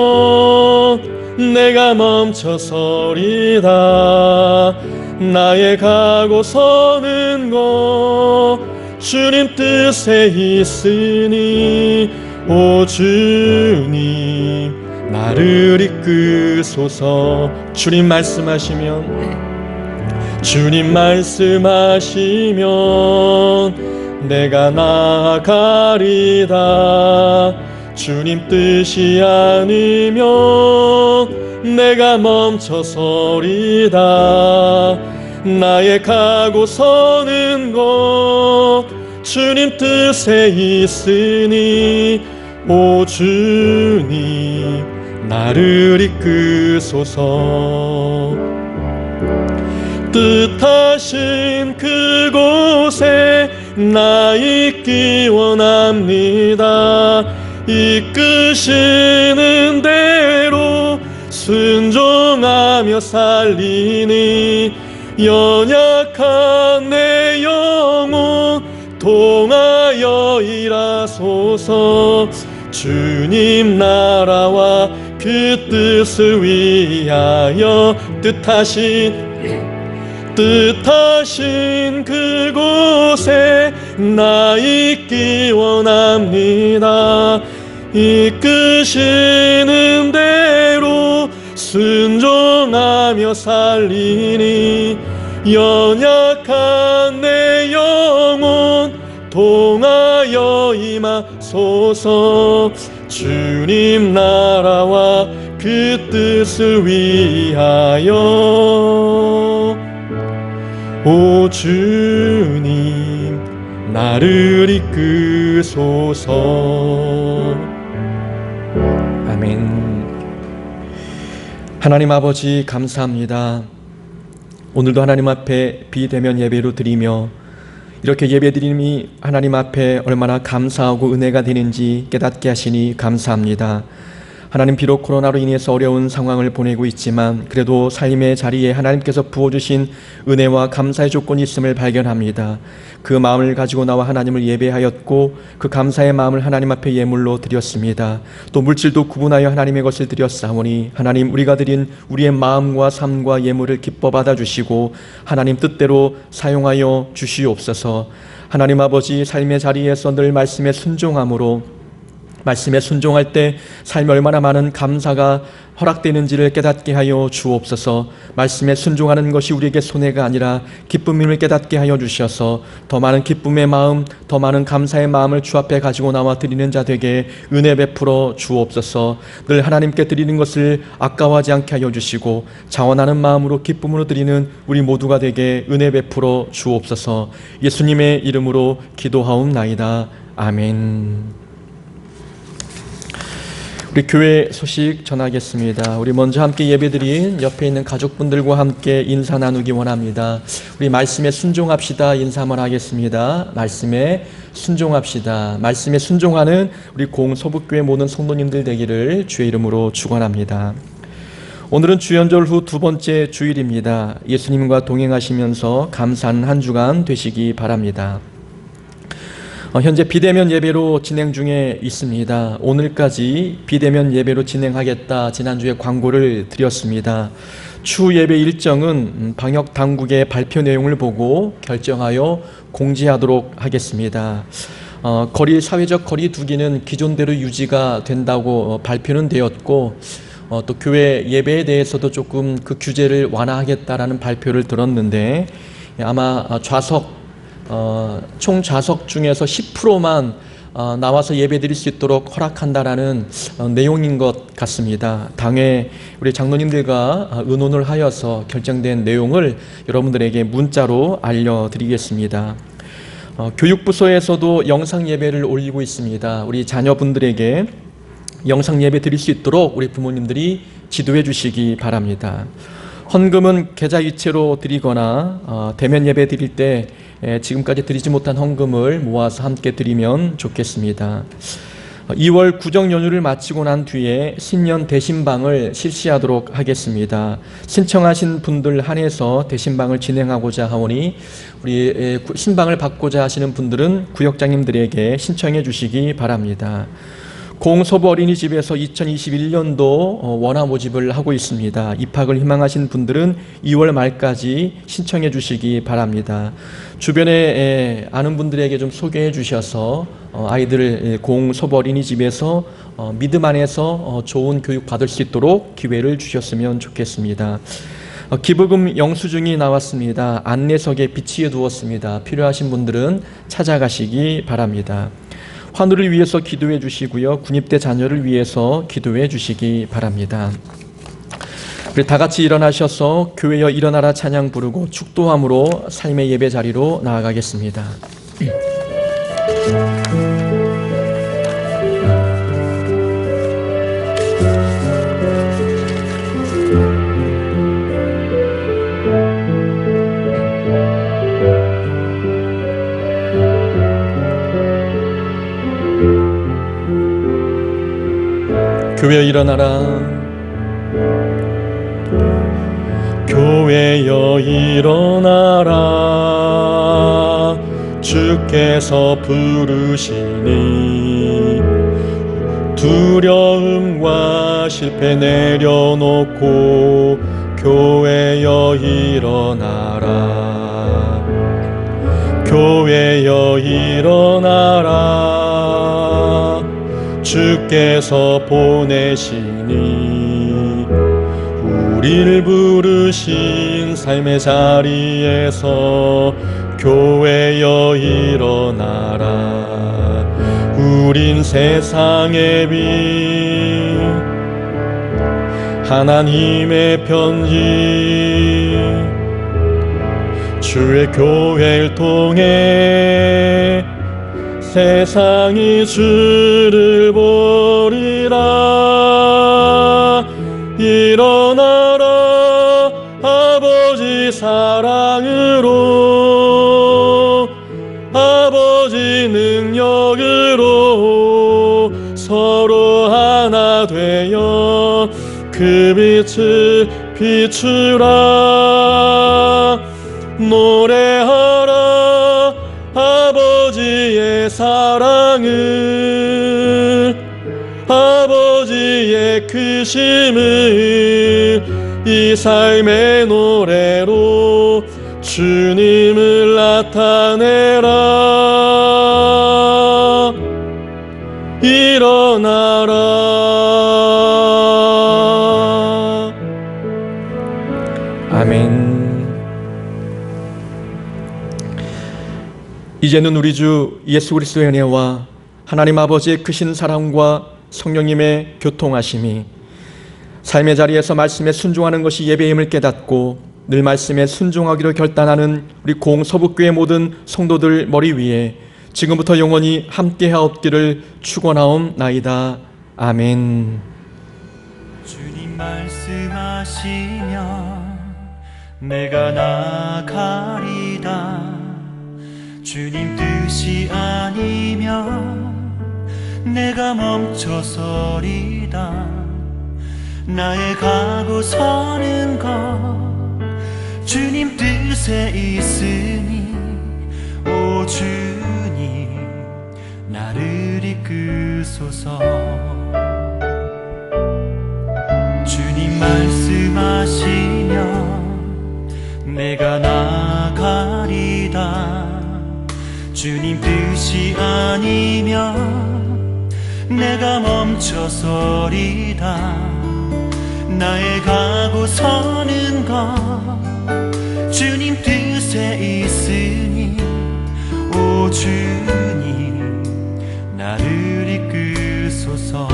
내가 멈춰서리다. 나의 가고 서는 것 주님 뜻에 있으니 오 주님 나를 이끄소서. 주님 말씀하시면, 주님 말씀하시면 내가 나아가리다. 주님 뜻이 아니면 내가 멈춰서리다. 나의 가고 서는 것 주님 뜻에 있으니 오 주님 나를 이끄소서. 뜻하신 그곳에 나 있기 원합니다. 이끄시는 대로 순종하며 살리니 연약한 내 영혼 통하여 일하소서. 주님 나라와 그 뜻을 위하여 뜻하신 그곳에 나 있기 원합니다. 이끄시는 대로 순종하며 살리니 연약한 내 영혼 통하여 임하소서. 주님 나라와 그 뜻을 위하여 오 주님 나를 이끄소서. 아멘. 하나님 아버지 감사합니다. 오늘도 하나님 앞에 비대면 예배로 드리며 이렇게 예배드림이 하나님 앞에 얼마나 감사하고 은혜가 되는지 깨닫게 하시니 감사합니다. 하나님, 비록 코로나로 인해서 어려운 상황을 보내고 있지만 그래도 삶의 자리에 하나님께서 부어주신 은혜와 감사의 조건이 있음을 발견합니다. 그 마음을 가지고 나와 하나님을 예배하였고 그 감사의 마음을 하나님 앞에 예물로 드렸습니다. 또 물질도 구분하여 하나님의 것을 드렸사오니 하나님, 우리가 드린 우리의 마음과 삶과 예물을 기뻐 받아주시고 하나님 뜻대로 사용하여 주시옵소서. 하나님 아버지, 삶의 자리에서 늘 말씀에 순종함으로 말씀에 순종할 때 삶에 얼마나 많은 감사가 허락되는지를 깨닫게 하여 주옵소서. 말씀에 순종하는 것이 우리에게 손해가 아니라 기쁨임을 깨닫게 하여 주셔서 더 많은 기쁨의 마음, 더 많은 감사의 마음을 주 앞에 가지고 나와 드리는 자 되게 은혜 베풀어 주옵소서. 늘 하나님께 드리는 것을 아까워하지 않게 하여 주시고 자원하는 마음으로 기쁨으로 드리는 우리 모두가 되게 은혜 베풀어 주옵소서. 예수님의 이름으로 기도하옵나이다. 아멘. 우리 교회 소식 전하겠습니다. 우리 먼저 함께 예배드린 옆에 있는 가족분들과 함께 인사 나누기 원합니다. 우리 말씀에 순종합시다. 인사 한번 하겠습니다. 말씀에 순종합시다. 말씀에 순종하는 우리 공서북교회 모든 성도님들 되기를 주의 이름으로 축원합니다. 오늘은 주연절 후 두 번째 주일입니다. 예수님과 동행하시면서 감사한 한 주간 되시기 바랍니다. 현재 비대면 예배로 진행 중에 있습니다. 오늘까지 비대면 예배로 진행하겠다 지난주에 광고를 드렸습니다. 추후 예배 일정은 방역 당국의 발표 내용을 보고 결정하여 공지하도록 하겠습니다. 사회적 거리 두기는 기존대로 유지가 된다고 발표는 되었고 또 교회 예배에 대해서도 조금 그 규제를 완화하겠다라는 발표를 들었는데 아마 총 좌석 중에서 10%만 나와서 예배드릴 수 있도록 허락한다라는 내용인 것 같습니다. 당회 우리 장로님들과 의논을 하여서 결정된 내용을 여러분들에게 문자로 알려드리겠습니다. 교육부서에서도 영상 예배를 올리고 있습니다. 우리 자녀분들에게 영상 예배 드릴 수 있도록 우리 부모님들이 지도해 주시기 바랍니다. 헌금은 계좌이체로 드리거나 대면 예배 드릴 때 지금까지 드리지 못한 헌금을 모아서 함께 드리면 좋겠습니다. 2월 구정 연휴를 마치고 난 뒤에 신년 대신방을 실시하도록 하겠습니다. 신청하신 분들 한해서 대신방을 진행하고자 하오니 우리 신방을 받고자 하시는 분들은 구역장님들에게 신청해 주시기 바랍니다. 공서부 어린이집에서 2021년도 원화 모집을 하고 있습니다. 입학을 희망하신 분들은 2월 말까지 신청해 주시기 바랍니다. 주변에 아는 분들에게 좀 소개해 주셔서 아이들을 공서부 어린이집에서 믿음 안에서 좋은 교육 받을 수 있도록 기회를 주셨으면 좋겠습니다. 기부금 영수증이 나왔습니다. 안내석에 비치해 두었습니다. 필요하신 분들은 찾아가시기 바랍니다. 환우를 위해서 기도해 주시고요. 군입대 자녀를 위해서 기도해 주시기 바랍니다. 우리 다 같이 일어나셔서 교회여 일어나라 찬양 부르고 축도함으로 삶의 예배 자리로 나아가겠습니다. 교회여 일어나라. 교회여 일어나라. 주께서 부르시니 두려움과 실패 내려놓고 교회여 일어나라. 교회여 일어나라. 주께서 보내시니 우리를 부르신 삶의 자리에서 교회여 일어나라. 우린 세상의 빛 하나님의 편지 주의 교회를 통해 세상이 주를 보리라. 일어나라. 아버지 사랑으로 아버지 능력으로 서로 하나 되어 그 빛을 비추라. 노래하라 아버지의 사랑을, 아버지의 크심을 이 삶의 노래로 주님을 나타내라. 일어나라. 아멘. 이제는 우리 주 예수 그리스도의 은혜와 하나님 아버지의 크신 사랑과 성령님의 교통하심이 삶의 자리에서 말씀에 순종하는 것이 예배임을 깨닫고 늘 말씀에 순종하기로 결단하는 우리 공서북교의 모든 성도들 머리 위에 지금부터 영원히 함께하옵기를 축원하옵나이다. 아멘. 주님 말씀하시면 내가 나가리다. 주님 뜻이 아니면 내가 멈춰서리다. 나의 가고 서는 것 주님 뜻에 있으니 오 주님 나를 이끄소서. 주님 말씀하시면 내가 나가리다. 주님 뜻이 아니면 내가 멈춰서리다. 나의 가고 서는 것 주님 뜻에 있으니 오 주님 나를 이끄소서.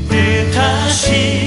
뜻하시